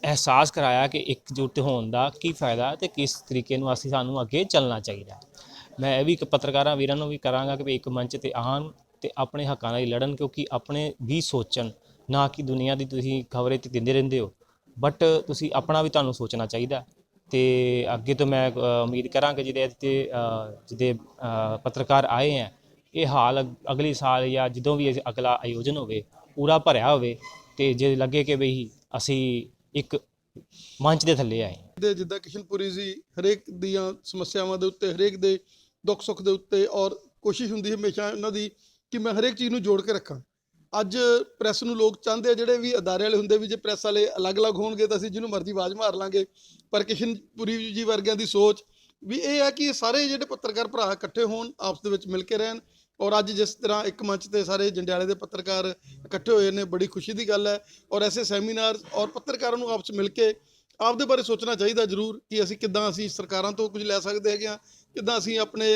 एहसास कराया कि एकजुट होने का की फायदा तो किस तरीके असीं सानूं अगे चलना चाहिए। मैं ये भी पत्रकारां वीरां नूं भी करांगा कि एक मंच ते आन ते अपने हक्कां लई लड़न, क्योंकि अपने भी सोचन, ना कि दुनिया की तुसीं खबरें ते दिंदे रहिंदे हो बट तुसीं अपना भी तुहानूं सोचना चाहिए। तो अगे तो मैं उम्मीद करा कि जिहदे पत्रकार आए हैं ये हाल अगले साल या जो भी अगला आयोजन हो पूरा भरिया हो जे लगे कि बई असी एक मंच के थले आए। जिद्दां कृष्णपुरी जी हरेक दियां समस्यावां दे उत्ते हरेक दे दुख सुख दे उत्ते और कोशिश हुंदी हमेशा उन्हां दी कि मैं हरेक चीज़ नूं जोड़ के रखां। अज प्रैस नूं लोग चाहते हैं जिहड़े भी अदारे वाले हुंदे भी जे प्रैस वाले अलग अलग होणगे तां असीं जिहनूं मर्जी आवाज़ मार लांगे, पर कृष्णपुरी जी वर्गियां दी सोच भी ये है कि सारे जिहड़े पत्रकार भरा इकट्ठे होण आपस दे विच मिल के रहन और अज जिस तरह एक मंच ते सारे जंडियाले दे पत्रकार इकट्ठे होए ने बड़ी खुशी की गल है। और ऐसे सैमीनार और पत्रकारों नूं आपस मिल के आपदे बारे सोचना चाहिए जरूर कि असीं किद्दां असीं सरकारां तो कुछ लै सकदे हैगे आ, किद्दां असीं अपने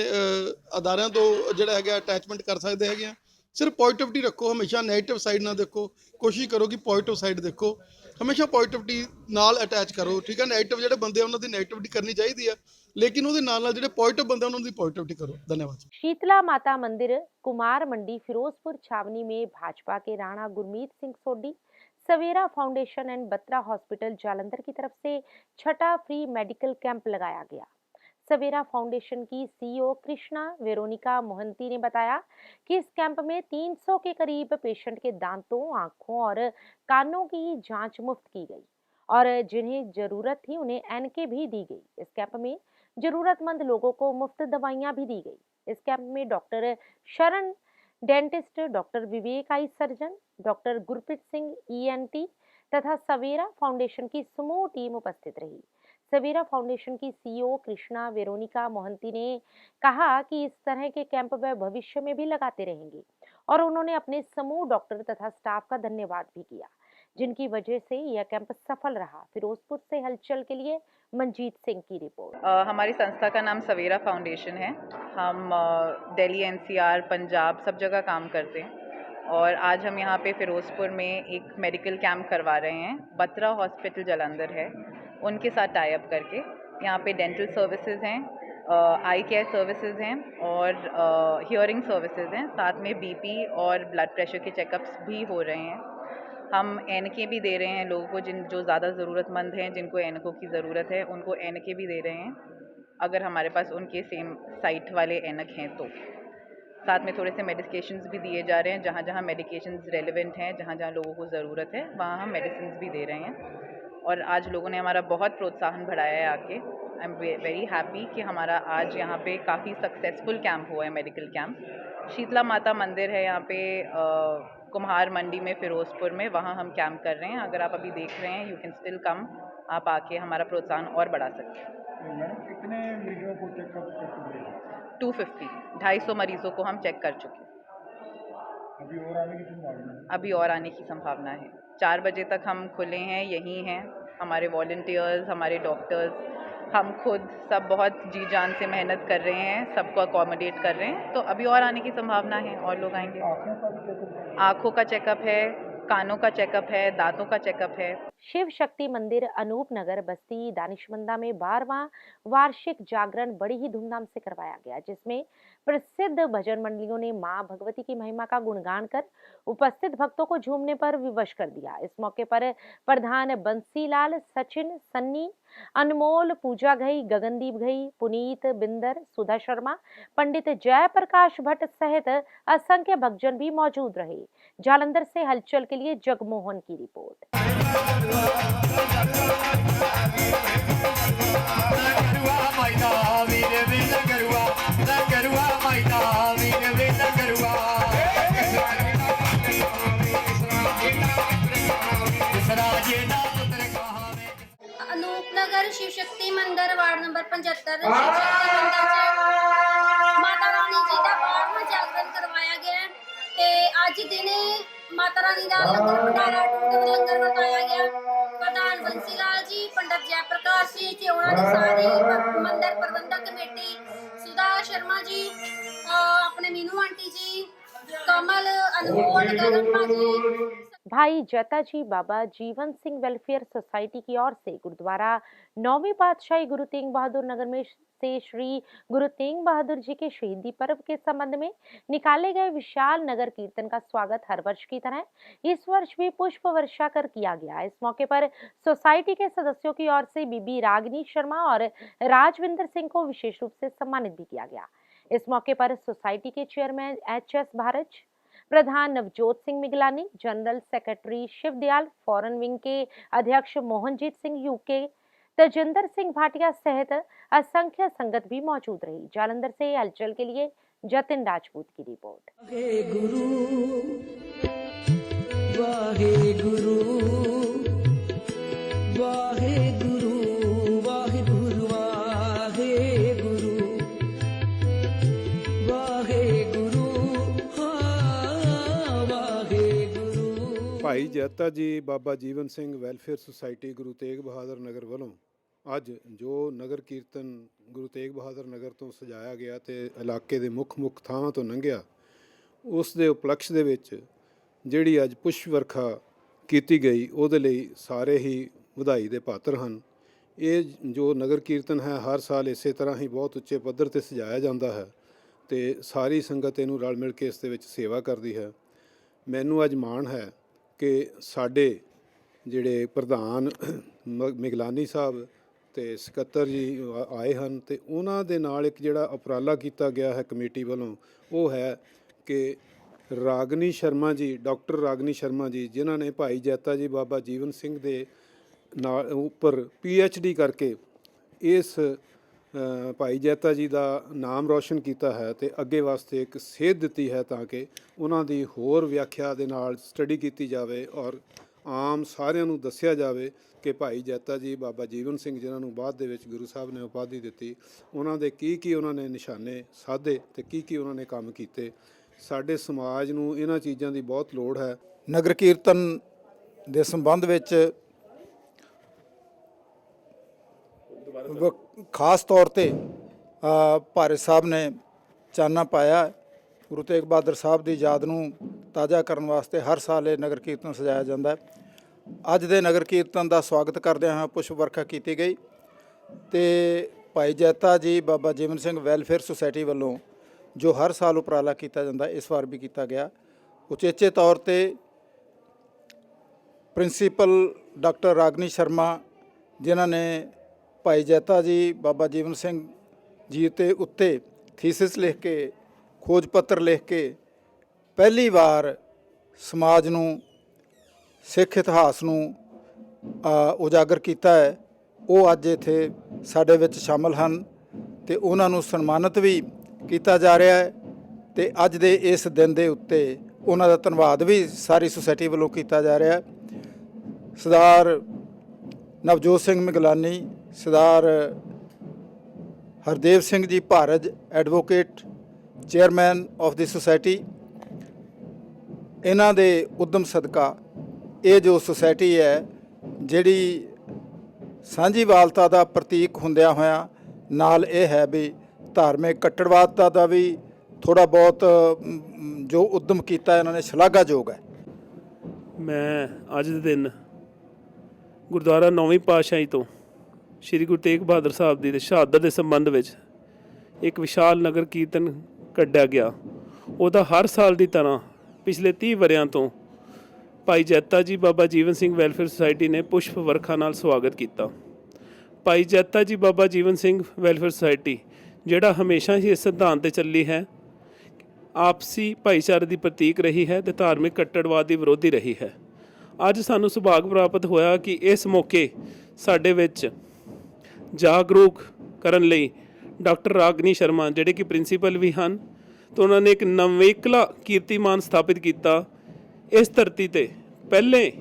अदारियां तो जिहड़ा हैगा अटैचमेंट कर सकदे हैगे आ। सिर्फ पॉजिटिविटी रखो, हमेशा नैगेटिव साइड ना देखो, कोशिश करो कि पॉजिटिव साइड देखो, हमेशा पॉजिटिविटी नाल अटैच करो। ठीक है, नैगेटिव जिहड़े बंदे उन्हां दी नैगेटिविटी करनी चाहिए है, लेकिन उहदे नाल जिहड़े पॉजिटिव बंदे उन्हां दी पॉजिटिविटी करो। धन्यवाद। शीतला माता मंदिर कुमार मंडी फिरोजपुर छावनी में भाजपा के Rana Gurmeet Singh Sodhi, Savera foundation and Batra hospital Jalandhar की तरफ से छठा फ्री मेडिकल कैंप लगाया गया। सवेरा फाउंडेशन की CEO कृष्णा वेरोनिका मोहंती ने बताया कि इस कैंप में 300 के करीब पेशेंट के दांतों, आंखों और कानों की जांच मुफ्त की गई और जिन्हें जरूरत थी उन्हें NK भी दी गई। इस कैंप में जरूरतमंद लोगों को मुफ्त दवाइयां भी दी गई। इस कैंप में doctor Sharan dentist, doctor Vivek eye surgeon, doctor Gurpreet Singh ENT तथा सवेरा फाउंडेशन की समूह टीम उपस्थित रही। सवेरा फाउंडेशन की CEO कृष्णा वेरोनिका मोहंती ने कहा कि इस तरह के कैंप वह भविष्य में भी लगाते रहेंगे और उन्होंने अपने समूह डॉक्टर तथा स्टाफ का धन्यवाद भी किया, जिनकी वजह से यह कैंप सफल रहा। फिरोजपुर से हलचल के लिए मंजीत सिंह की रिपोर्ट। हमारी संस्था का नाम सवेरा फाउंडेशन है। हम दिल्ली, एनसीआर, पंजाब सब जगह काम करते हैं और आज हम यहाँ पे फिरोजपुर में एक मेडिकल कैंप करवा रहे हैं। बत्रा हॉस्पिटल जालंधर है, उनके साथ टाई अप करके यहाँ पे डेंटल सर्विसेज हैं, आई केयर सर्विसेज हैं और हियरिंग सर्विसेज हैं। साथ में बीपी और ब्लड प्रेशर के चेकअप्स भी हो रहे हैं। हम एनके भी दे रहे हैं लोगों को जो ज़्यादा ज़रूरतमंद हैं, जिनको एनकों की ज़रूरत है, उनको एनके भी दे रहे हैं अगर हमारे पास उनके सेम साइट वाले एनक हैं तो। साथ में थोड़े से मेडिकेशंस भी दिए जा रहे हैं, जहाँ जहाँ मेडिकेशंस रेलेवेंट हैं, जहाँ जहाँ लोगों को ज़रूरत है वहाँ हम मेडिसिन भी दे रहे हैं। और आज लोगों ने हमारा बहुत प्रोत्साहन बढ़ाया है आके। आई एम वेरी हैप्पी कि हमारा आज यहाँ पे काफ़ी सक्सेसफुल कैंप हुआ है, मेडिकल कैंप। शीतला माता मंदिर है यहाँ पे कुम्हार मंडी में, फिरोजपुर में, वहाँ हम कैंप कर रहे हैं। अगर आप अभी देख रहे हैं, यू कैन स्टिल कम, आप आके हमारा प्रोत्साहन और बढ़ा सकते हैं। कितने मरीजों को चेकअप कर चुके हैं? 250 मरीजों को हम चेक कर चुके हैं। अभी और आने की संभावना है? अभी और आने की संभावना है। 4 बजे तक हम खुले हैं, यहीं हैं। हमारे वॉलंटियर्स, हमारे डॉक्टर्स, हम खुद सब बहुत जी जान से मेहनत कर रहे हैं, सबको अकोमोडेट कर रहे हैं। तो अभी और आने की संभावना है और लोग आएंगे। आँखों का चेकअप है, कानों का चेकअप है, दांतों का चेकअप है। शिव शक्ति मंदिर अनूप नगर बस्ती दानिशमंदा में 12वां वार्षिक जागरण बड़ी ही धूमधाम से करवाया गया, जिसमें प्रसिद्ध भजन मंडलियों ने मां भगवती की महिमा का गुणगान कर उपस्थित भक्तों को झूमने पर विवश कर दिया। इस मौके पर प्रधान बंसीलाल, सचिन, सन्नी, अनमोल, पूजा घई, गगनदीप घई, पुनीत बिंदर, सुधा शर्मा, पंडित जयप्रकाश भट्ट सहित असंख्य भक्तजन भी मौजूद रहे। जालंधर से हलचल के लिए जगमोहन की रिपोर्ट। अनूप नगर शिव शक्ति मंदिर वार्ड नंबर 75 माता रानी जी का 12वां जागरण करवाया गया ते अज दिने माता रानी का लंगर भंडारा लंगर बताया गया। प्रधान बंसीलाल जी, पंडित जयप्रकाश जी ते उन्होंने सारी मंदिर प्रबंधक कमेटी, सुधा शर्मा जी, अपने मीनू आंटी जी, कमल, अनमोल, गगनमा जी। भाई जैता जी बाबा जीवन सिंह वेलफेयर सोसाइटी की ओर से गुरुद्वारा 9वीं पातशाही गुरु तेग बहादुर नगर में से श्री गुरु तेग बहादुर जी के शहीदी पर्व के संबंध में निकाले गए विशाल नगर कीर्तन का स्वागत हर वर्ष की तरह इस वर्ष भी पुष्प वर्षा कर किया गया। इस मौके पर सोसाइटी के सदस्यों की ओर से बीबी रागिनी शर्मा और राजविंदर सिंह को विशेष रूप से सम्मानित भी किया गया। इस मौके पर सोसाइटी के चेयरमैन एच.एस. भारत, प्रधान Navjot Singh Miglani, general secretary Shivdayal, foreign wing के अध्यक्ष मोहनजीत सिंह यूके, तजिंदर सिंह भाटिया सहित असंख्य संगत भी मौजूद रही। जालंधर से हलचल के लिए जतिन राजपूत की रिपोर्ट। ਭਾਈ ਜੈਤਾ ਜੀ ਬਾਬਾ ਜੀਵਨ ਸਿੰਘ ਵੈਲਫੇਅਰ ਸੁਸਾਇਟੀ ਗੁਰੂ ਤੇਗ ਬਹਾਦਰ ਨਗਰ ਵੱਲੋਂ ਅੱਜ ਜੋ ਨਗਰ ਕੀਰਤਨ ਗੁਰੂ ਤੇਗ ਬਹਾਦਰ ਨਗਰ ਤੋਂ ਸਜਾਇਆ ਗਿਆ ਤੇ ਇਲਾਕੇ ਦੇ ਮੁੱਖ ਥਾਵਾਂ ਤੋਂ ਲੰਘਿਆ, ਉਸ ਦੇ ਉਪਲਕਸ਼ ਦੇ ਵਿੱਚ ਜਿਹੜੀ ਅੱਜ ਪੁਸ਼ਪ ਵਰਖਾ ਕੀਤੀ ਗਈ, ਉਹਦੇ ਲਈ ਸਾਰੇ ਹੀ ਵਧਾਈ ਦੇ ਪਾਤਰ ਹਨ। ਇਹ ਜੋ ਨਗਰ ਕੀਰਤਨ ਹੈ ਹਰ ਸਾਲ ਇਸੇ ਤਰ੍ਹਾਂ ਹੀ ਬਹੁਤ ਉੱਚੇ ਪੱਧਰ ਤੇ ਸਜਾਇਆ ਜਾਂਦਾ ਹੈ ਤੇ ਸਾਰੀ ਸੰਗਤ ਇਹਨੂੰ ਰਲ ਮਿਲ ਕੇ ਇਸ ਦੇ ਵਿੱਚ ਸੇਵਾ ਕਰਦੀ ਹੈ। ਮੈਨੂੰ ਅੱਜ ਮਾਣ ਹੈ ਕਿ ਸਾਡੇ ਜਿਹੜੇ ਪ੍ਰਧਾਨ ਮਿਗਲਾਨੀ ਸਾਹਿਬ ਤੇ ਸਕੱਤਰ ਜੀ ਆਏ ਹਨ ਤੇ ਉਹਨਾਂ ਦੇ ਨਾਲ ਇੱਕ ਜਿਹੜਾ ਉਪਰਾਲਾ ਕੀਤਾ ਗਿਆ ਹੈ ਕਮੇਟੀ ਵੱਲੋਂ, ਉਹ ਹੈ ਕਿ ਰਾਗਨੀ ਸ਼ਰਮਾ ਜੀ, ਡਾਕਟਰ ਰਾਗਨੀ ਸ਼ਰਮਾ ਜੀ, ਜਿਨ੍ਹਾਂ ਨੇ ਭਾਈ ਜੈਤਾ ਜੀ ਬਾਬਾ ਜੀਵਨ ਸਿੰਘ ਦੇ ਨਾਲ ਉੱਪਰ PhD ਕਰਕੇ ਇਸ ਭਾਈ ਜੈਤਾ ਜੀ ਦਾ ਨਾਮ ਰੌਸ਼ਨ ਕੀਤਾ ਹੈ ਤੇ ਅੱਗੇ ਵਾਸਤੇ ਇੱਕ ਸੇਧ ਦਿੱਤੀ ਹੈ ਤਾਂ ਕਿ ਉਹਨਾਂ ਦੀ ਹੋਰ ਵਿਆਖਿਆ ਦੇ ਨਾਲ ਸਟੱਡੀ ਕੀਤੀ ਜਾਵੇ ਔਰ ਆਮ ਸਾਰਿਆਂ ਨੂੰ ਦੱਸਿਆ ਜਾਵੇ ਕਿ ਭਾਈ ਜੈਤਾ ਜੀ ਬਾਬਾ ਜੀਵਨ ਸਿੰਘ, ਜਿਨ੍ਹਾਂ ਨੂੰ ਬਾਅਦ ਦੇ ਵਿੱਚ ਗੁਰੂ ਸਾਹਿਬ ਨੇ ਉਪਾਧੀ ਦਿੱਤੀ, ਉਹਨਾਂ ਦੇ ਕੀ ਉਹਨਾਂ ਨੇ ਨਿਸ਼ਾਨੇ ਸਾਧੇ ਤੇ ਕੀ ਉਹਨਾਂ ਨੇ ਕੰਮ ਕੀਤੇ। ਸਾਡੇ ਸਮਾਜ ਨੂੰ ਇਹਨਾਂ ਚੀਜ਼ਾਂ ਦੀ ਬਹੁਤ ਲੋੜ ਹੈ। ਨਗਰ ਕੀਰਤਨ ਦੇ ਸੰਬੰਧ ਵਿੱਚ ਖਾਸ ਤੌਰ ਤੇ ਭਾਰਤ ਸਾਹਿਬ ਨੇ ਚਾਨਣਾ ਪਾਇਆ। ਗੁਰੂ ਤੇਗ ਬਹਾਦਰ ਸਾਹਿਬ ਦੀ ਯਾਦ ਨੂੰ ਤਾਜ਼ਾ ਕਰਨ ਵਾਸਤੇ ਹਰ ਸਾਲ ਇਹ ਨਗਰ ਕੀਰਤਨ ਸਜਾਇਆ ਜਾਂਦਾ ਹੈ। ਅੱਜ ਦੇ ਨਗਰ ਕੀਰਤਨ ਦਾ ਸਵਾਗਤ ਕਰਦਿਆਂ ਹਾਂ ਪੁਸ਼ਪ ਵਰਖਾ ਕੀਤੀ ਗਈ ਤੇ ਭਾਈ ਜੈਤਾ ਜੀ ਬਾਬਾ ਜੀਵਨ ਸਿੰਘ ਵੈਲਫੇਅਰ ਸੁਸਾਇਟੀ ਵੱਲੋਂ ਜੋ ਹਰ ਸਾਲ ਉਪਰਾਲਾ ਕੀਤਾ ਜਾਂਦਾ ਇਸ ਵਾਰ ਵੀ ਕੀਤਾ ਗਿਆ। ਉਚੇਚੇ ਤੌਰ ਤੇ ਪ੍ਰਿੰਸੀਪਲ ਡਾਕਟਰ ਰਾਗਨੀ ਸ਼ਰਮਾ ਜਿਨ੍ਹਾਂ ਨੇ ਭਾਈ ਜੈਤਾ ਜੀ ਬਾਬਾ ਜੀਵਨ ਸਿੰਘ ਜੀ ਤੇ ਉੱਤੇ ਥੀਸਿਸ ਲਿਖ ਕੇ ਖੋਜ ਪੱਤਰ ਲਿਖ ਕੇ ਪਹਿਲੀ ਵਾਰ ਸਮਾਜ ਨੂੰ ਸਿੱਖ ਇਤਿਹਾਸ ਨੂੰ ਉਜਾਗਰ ਕੀਤਾ ਹੈ, ਉਹ ਅੱਜ ਇੱਥੇ ਸਾਡੇ ਵਿੱਚ ਸ਼ਾਮਲ ਹਨ ਤੇ ਉਹਨਾਂ ਨੂੰ ਸਨਮਾਨਿਤ ਵੀ ਕੀਤਾ ਜਾ ਰਿਹਾ ਹੈ। ਤੇ ਅੱਜ ਦੇ ਇਸ ਦਿਨ ਦੇ ਉੱਤੇ ਉਹਨਾਂ ਦਾ ਧੰਨਵਾਦ ਵੀ ਸਾਰੀ ਸੁਸਾਇਟੀ ਵੱਲੋਂ ਕੀਤਾ ਜਾ ਰਿਹਾ ਹੈ। ਸਰਦਾਰ ਨਵਜੋਤ ਸਿੰਘ ਮਿਗਲਾਨੀ, ਸਰਦਾਰ Hardev Singh ji Bharaj advocate chairman of the society, ਇਹਨਾਂ ਦੇ ਉਦਮ ਸਦਕਾ ਇਹ ਜੋ ਸੁਸਾਇਟੀ ਹੈ ਜਿਹੜੀ ਸਾਂਝੀਵਾਲਤਾ ਦਾ ਪ੍ਰਤੀਕ ਹੁੰਦਿਆਂ ਹੋਇਆਂ ਨਾਲ ਇਹ ਹੈ ਵੀ ਧਾਰਮਿਕ ਕੱਟੜਵਾਦਤਾ ਦਾ ਵੀ ਥੋੜ੍ਹਾ ਬਹੁਤ ਜੋ ਉਦਮ ਕੀਤਾ ਇਹਨਾਂ ਨੇ ਸ਼ਲਾਘਾਯੋਗ ਹੈ। ਮੈਂ ਅੱਜ ਦੇ ਦਿਨ ਗੁਰਦੁਆਰਾ 9ਵੀਂ ਪਾਤਸ਼ਾਹੀ ਤੋਂ ਸ਼੍ਰੀ ਗੁਰੂ ਤੇਗ ਬਹਾਦਰ ਸਾਹਿਬ ਦੀ ਸ਼ਹਾਦਤ ਦੇ ਸੰਬੰਧ ਵਿੱਚ ਇੱਕ ਵਿਸ਼ਾਲ ਨਗਰ ਕੀਰਤਨ ਕੱਢਿਆ ਗਿਆ। ਉਹਦਾ ਹਰ ਸਾਲ ਦੀ ਤਰ੍ਹਾਂ ਪਿਛਲੇ 30 ਵਰ੍ਹਿਆਂ ਤੋਂ ਭਾਈ ਜੈਤਾ ਜੀ ਬਾਬਾ ਜੀਵਨ ਸਿੰਘ ਵੈਲਫੇਅਰ ਸੁਸਾਇਟੀ ਨੇ ਪੁਸ਼ਪ ਵਰਖਾ ਨਾਲ ਸਵਾਗਤ ਕੀਤਾ। ਭਾਈ ਜੈਤਾ ਜੀ ਬਾਬਾ ਜੀਵਨ ਸਿੰਘ ਵੈਲਫੇਅਰ ਸੁਸਾਇਟੀ ਜਿਹੜਾ ਹਮੇਸ਼ਾ ਹੀ ਇਸ ਸਿਧਾਂਤ 'ਤੇ ਚੱਲੀ ਹੈ, ਆਪਸੀ ਭਾਈਚਾਰੇ ਦੀ ਪ੍ਰਤੀਕ ਰਹੀ ਹੈ ਤੇ ਧਾਰਮਿਕ ਕੱਟੜਵਾਦ ਦੀ ਵਿਰੋਧੀ ਰਹੀ ਹੈ। ਅੱਜ ਸਾਨੂੰ ਸੁਭਾਗ ਪ੍ਰਾਪਤ ਹੋਇਆ ਕਿ ਇਸ ਮੌਕੇ ਸਾਡੇ ਵਿੱਚ ਜਾਗਰੂਕ ਕਰਨ ਲਈ ਡਾਕਟਰ ਰਾਗਨੀ ਸ਼ਰਮਾ ਜਿਹੜੇ ਕਿ ਪ੍ਰਿੰਸੀਪਲ ਵੀ ਹਨ ਤੇ ਉਹਨਾਂ ਨੇ ਇੱਕ ਨਵੇਕਲਾ ਕੀਰਤੀਮਾਨ ਸਥਾਪਿਤ ਕੀਤਾ। ਇਸ ਧਰਤੀ ਤੇ ਪਹਿਲੇ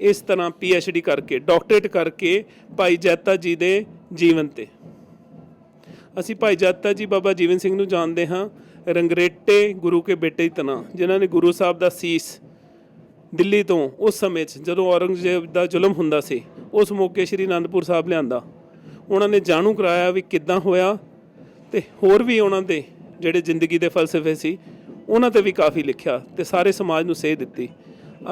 ਇਸ ਤਰ੍ਹਾਂ PhD ਕਰਕੇ ਡਾਕਟਰੇਟ ਕਰਕੇ ਭਾਈ ਜੈਤਾ ਜੀ ਦੇ ਜੀਵਨ ਤੇ ਅਸੀਂ ਭਾਈ ਜੈਤਾ ਜੀ ਬਾਬਾ ਜੀਵਨ ਸਿੰਘ ਨੂੰ ਜਾਣਦੇ ਹਾਂ ਰੰਗਰੇਟੇ ਗੁਰੂ ਕੇ ਬੇਟੇ ਦੀ ਤਰ੍ਹਾਂ, ਜਿਨ੍ਹਾਂ ਨੇ ਗੁਰੂ ਸਾਹਿਬ ਦਾ ਸੀਸ ਦਿੱਲੀ ਤੋਂ ਉਸ ਸਮੇਂ 'ਚ ਜਦੋਂ ਔਰੰਗਜ਼ੇਬ ਦਾ ਜ਼ੁਲਮ ਹੁੰਦਾ ਸੀ ਉਸ ਮੌਕੇ ਸ਼੍ਰੀ ਅਨੰਦਪੁਰ ਸਾਹਿਬ ਲਿਆਂਦਾ। ਉਹਨਾਂ ਨੇ ਜਾਣੂ ਕਰਾਇਆ ਵੀ ਕਿੱਦਾਂ ਹੋਇਆ ਤੇ ਹੋਰ ਵੀ ਉਹਨਾਂ ਦੇ ਜਿਹੜੇ ਜ਼ਿੰਦਗੀ ਦੇ ਫਲਸਫੇ ਸੀ ਉਹਨਾਂ ਤੇ ਵੀ ਕਾਫੀ ਲਿਖਿਆ ਤੇ ਸਾਰੇ ਸਮਾਜ ਨੂੰ ਸੇਧ ਦਿੱਤੀ।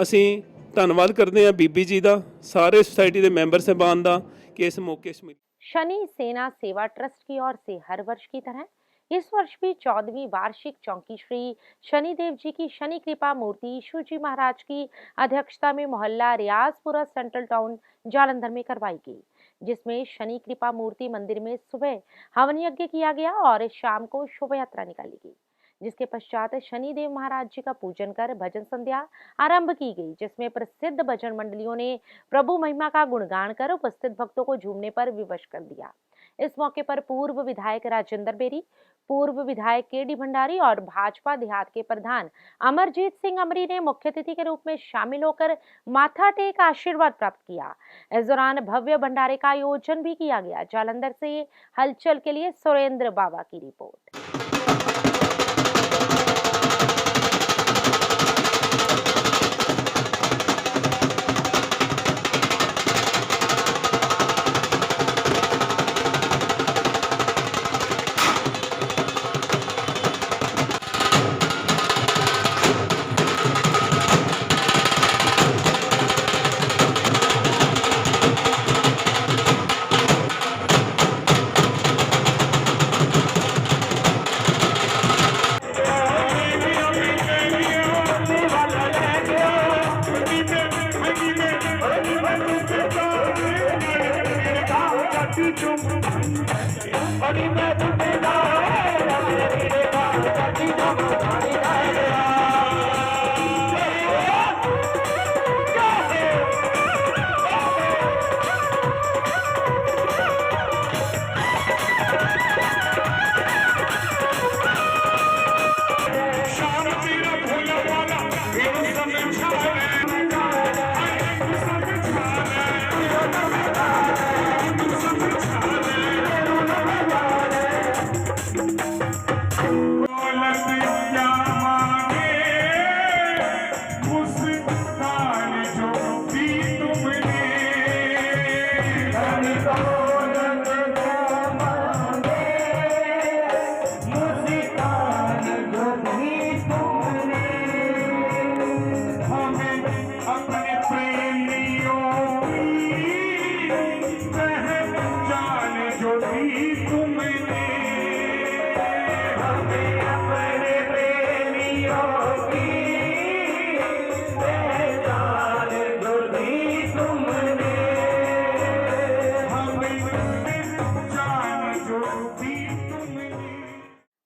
ਅਸੀਂ ਧੰਨਵਾਦ ਕਰਦੇ ਹਾਂ ਬੀਬੀ ਜੀ ਦਾ, ਸਾਰੇ सोसाइटी के मेंबर साहबान का कि इस मौके से शनि सेना सेवा ट्रस्ट की ओर से हर वर्ष की तरह इस वर्ष भी 14वीं वार्षिक चौकी श्री शनिदेव जी की शनि कृपा मूर्ति ईशु जी महाराज की अध्यक्षता में मोहल्ला रियाजपुरा सेंट्रल टाउन जालंधर में करवाई गई, जिसमें शनि कृपा मूर्ति मंदिर में सुबह हवन यज्ञ किया गया और शाम को शोभा यात्रा निकाली गई, जिसके पश्चात शनिदेव महाराज जी का पूजन कर भजन संध्या आरंभ की गई, जिसमें प्रसिद्ध भजन मंडलियों ने प्रभु महिमा का गुणगान कर उपस्थित भक्तों को झूमने पर विवश कर दिया। इस मौके पर पूर्व विधायक राजेंद्र बेरी, पूर्व विधायक केडी भंडारी और भाजपा देहात के प्रधान अमरजीत सिंह अमरी ने मुख्य अतिथि के रूप में शामिल होकर माथा टेक आशीर्वाद प्राप्त किया। इस दौरान भव्य भंडारे का आयोजन भी किया गया। जालंधर से हलचल के लिए सुरेंद्र बाबा की रिपोर्ट।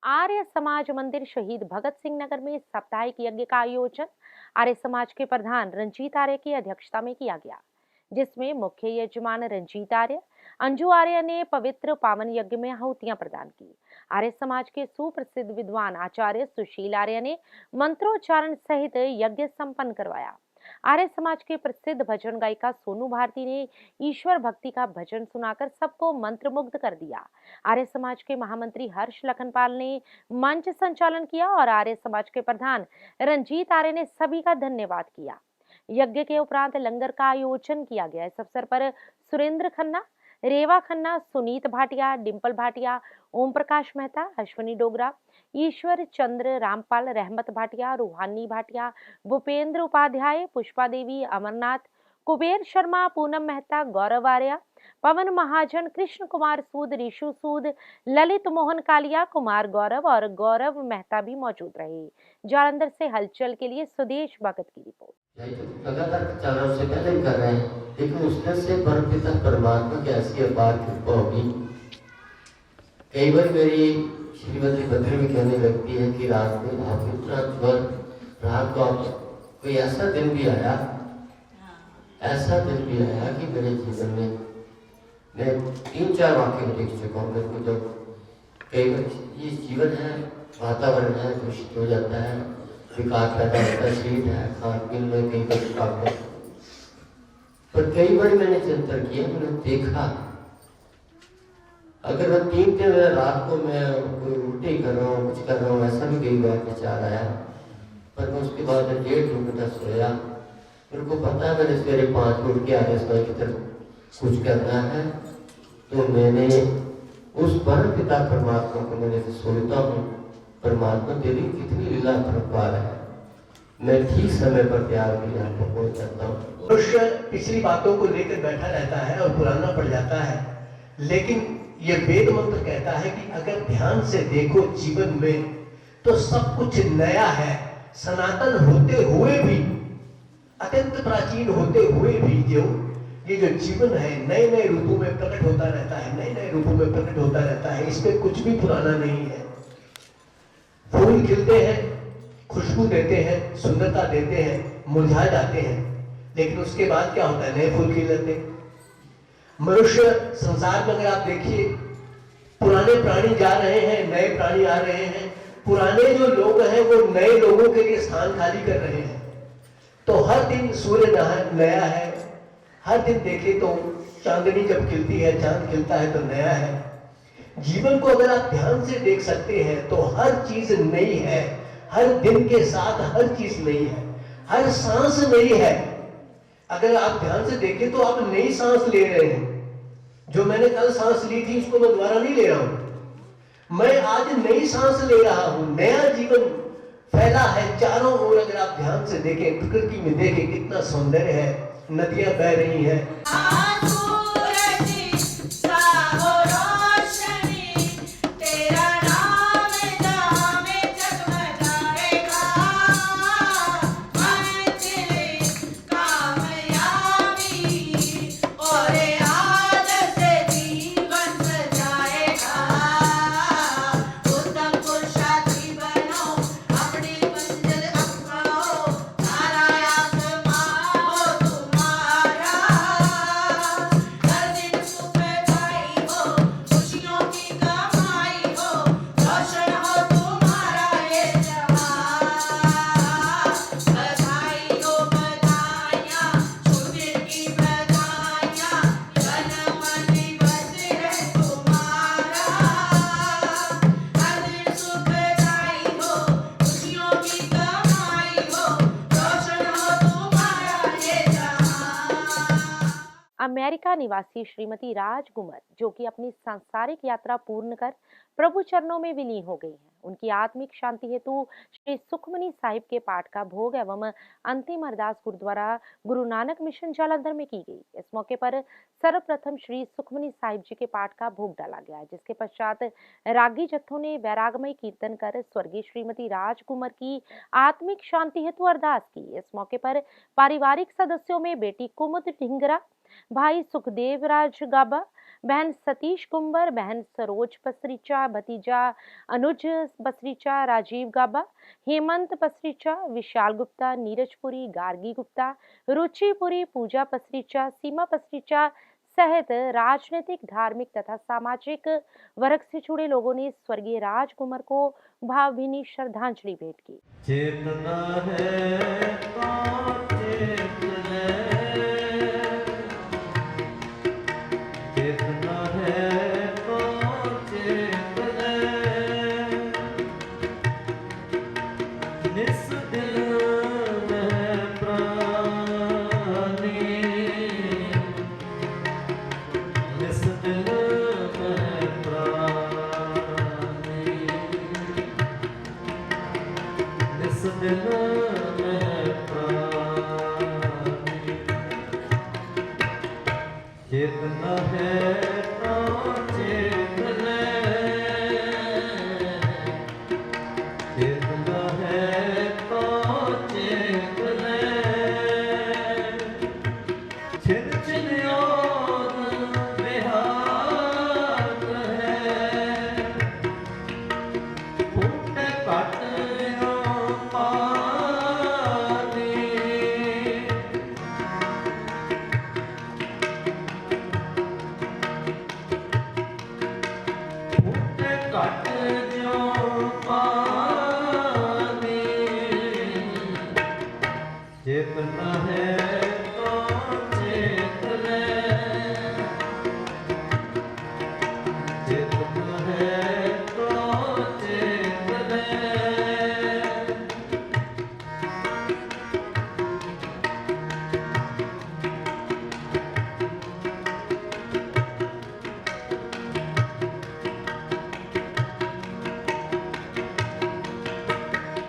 आर्य समाज मंदिर शहीद भगत सिंह नगर में साप्ताहिक यज्ञ का आयोजन आर्य समाज के प्रधान रंजीत आर्य की अध्यक्षता में किया गया, जिसमें मुख्य यजमान रंजीत आर्य, अंजू आर्य ने पवित्र पावन यज्ञ में आहुतियां प्रदान की। आर्य समाज के सुप्रसिद्ध विद्वान आचार्य सुशील आर्य ने मंत्रोच्चारण सहित यज्ञ संपन्न करवाया। आर्य समाज के प्रसिद्ध भजन गायिका सोनू भारती ने ईश्वर भक्ति का भजन सुनाकर सबको मंत्रमुग्ध कर दिया। आर्य समाज के महामंत्री हर्ष लखनपाल ने मंच संचालन किया और आर्य समाज के प्रधान रंजीत आर्य ने सभी का धन्यवाद किया। यज्ञ के उपरांत लंगर का आयोजन किया गया। इस अवसर पर सुरेंद्र खन्ना, रेवा खन्ना, सुनीत भाटिया, डिंपल भाटिया, ओम प्रकाश मेहता, अश्विनी डोगरा, ईश्वर चंद्र रामपाल, रहमत भाटिया, रूहानी भाटिया, भूपेंद्र उपाध्याय, पुष्पा देवी, अमरनाथ, कुबेर शर्मा, पूनम मेहता, गौरव आर्या, पवन महाजन, कृष्ण कुमार सूद, ऋषु सूद, ललित मोहन कालिया, कुमार गौरव और गौरव मेहता भी मौजूद रहे। जालंधर से हलचल के लिए सुदेश भगत की रिपोर्ट। लगातार 4 वर्ष से पहले ही कर रहे हैं, लेकिन उसमें से परमपिता परमात्मा की ऐसी अपार कृपा होगी। कई बार मेरी श्रीमती बद्री में कहने लगती है कि रात में आप इतना रात को आप कोई ऐसा दिन भी आया कि मेरे जीवन में मैं 3-4 वाक्य देख चुका हूँ। मेरे को जब कई बार ये जीवन है, वातावरण है, दूषित हो जाता है, विकार पैदा होता है, शरीर है, खान पीन में कई बार पर कई बार मैंने चिंतन किया, मैंने देखा अगर मैं 3 दिन रात को मैं कोई उल्टी कर रहा हूँ, कुछ कर रहा हूँ, ऐसा भी कई बार विचार आया। पर मैं उसके बाद 1.5 घंटा सोया। मेरे को पता है मैंने सवेरे 5 बजे उठ के आगे समय की तरफ कुछ करना है, तो मैंने उस परम पिता परमात्मा को मैंने सोचता हूँ, परमात्मा तेरी कितनी लीला परंपार है, मैं ठीक समय पर तैयार होकर यहाँ पर पहुँच जाता हूँ। मनुष्य पिछली बातों को लेकर बैठा रहता है और पुराना पड़ जाता है, लेकिन ये वेद मंत्र कहता है कि अगर ध्यान से देखो जीवन में तो सब कुछ नया है। सनातन होते हुए भी, अत्यंत प्राचीन होते हुए भी ये जो जीवन है नए नए रूपों में प्रकट होता रहता है, नए नए रूपों में प्रकट होता रहता है। इसमें कुछ भी पुराना नहीं है। फूल खिलते हैं, खुशबू देते हैं, सुंदरता देते हैं, मुरझा जाते हैं, लेकिन उसके बाद क्या होता है, नए फूल खिलते। मनुष्य संसार में अगर आप देखिए, पुराने प्राणी जा रहे हैं, नए प्राणी आ रहे हैं। पुराने जो लोग हैं वो नए लोगों के लिए स्थान खाली कर रहे हैं। तो हर दिन सूर्य नया है, हर दिन देखें तो चांदनी जब खिलती है, चांद खिलता है तो नया है। जीवन को अगर आप ध्यान से देख सकते हैं तो हर चीज नई है, हर दिन के साथ हर चीज नई है, हर सांस नई है। अगर आप ध्यान से देखें तो आप नई सांस ले रहे हैं। जो मैंने कल सांस ली थी उसको मैं दोबारा नहीं ले रहा हूं, मैं आज नई सांस ले रहा हूं। नया जीवन फैला है चारों ओर। अगर आप ध्यान से देखें, प्रकृति में देखें कितना सौंदर्य है, नदियां बह रही हैं। अमेरिका निवासी श्रीमती राजकुमार, जो कि अपनी सांसारिक यात्रा पूर्ण कर प्रभु चरणों में विलीन हो गई हैं, उनकी आत्मिक शांति हेतु श्री सुखमनी साहिब के पाठ का भोग एवं अंतिम अरदास गुरुद्वारा गुरु नानक मिशन जालंधर में की गई। इस मौके पर सर्वप्रथम श्री सुखमनी साहिब जी के पाठ का भोग डाला गया, जिसके पश्चात रागी जत्थों ने वैरागमय कीर्तन कर स्वर्गीय श्रीमती राजकुमार की आत्मिक शांति हेतु अरदास की। इस मौके पर पारिवारिक सदस्यों में बेटी कुमुद ढिंगरा, भाई सुखदेव राज गाबा, बहन सतीश कुंवर, बहन सरोज पसरीचा, भतीजा अनुज पसरीचा, राजीव गाबा, हेमंत पसरीचा, विशाल गुप्ता, नीरज पुरी, गार्गी गुप्ता, रुचि पुरी, पूजा पसरीचा, सीमा पसरीचा सहित राजनीतिक, धार्मिक तथा सामाजिक वर्ग से जुड़े लोगों ने स्वर्गीय राजकुमार को भावभीनी श्रद्धांजलि भेंट की। चेतना है तो चेत ले, चेतना है तो चेत ले, निस दिल में प्राणी, निस दिल में प्राणी, निस दिल में प्राणी, चेतना है तो चेत ले, चेतना है तो चेत ले, छिन छिन और बेहात है, फूटे कट पानी, फूटे कट पानी, चेतना है तो चेत ले, चेतना है तो चेत ले,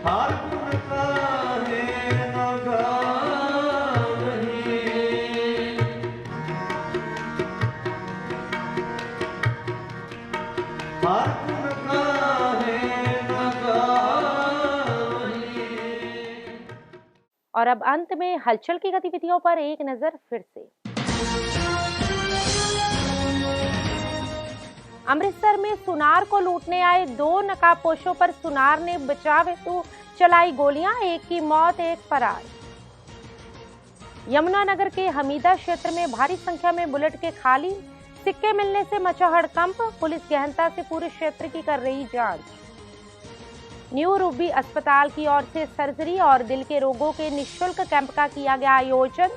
हार गुण काहे न गावहीं, हार गुण काहे न गावहीं। और अब अंत में हलचल की गतिविधियों पर एक नजर फिर से। अमृतसर में सुनार को लूटने आए 2 नकाबपोशों पर सुनार ने बचाव हेतु चलाई गोलियां, एक की मौत, एक फरार। यमुनानगर के हमीदा क्षेत्र में भारी संख्या में बुलेट के खाली सिक्के मिलने से मचा हड़कंप, पुलिस गहनता से पूरे क्षेत्र की कर रही जांच। न्यू रूबी अस्पताल की ओर से सर्जरी और दिल के रोगों के निःशुल्क कैंप का किया गया आयोजन,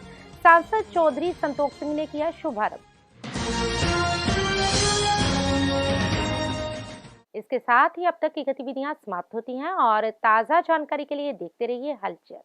सांसद चौधरी संतोख सिंह ने किया शुभारंभ। इसके साथ ही अब तक की गतिविधियां समाप्त होती हैं और ताजा जानकारी के लिए देखते रहिए हलचल।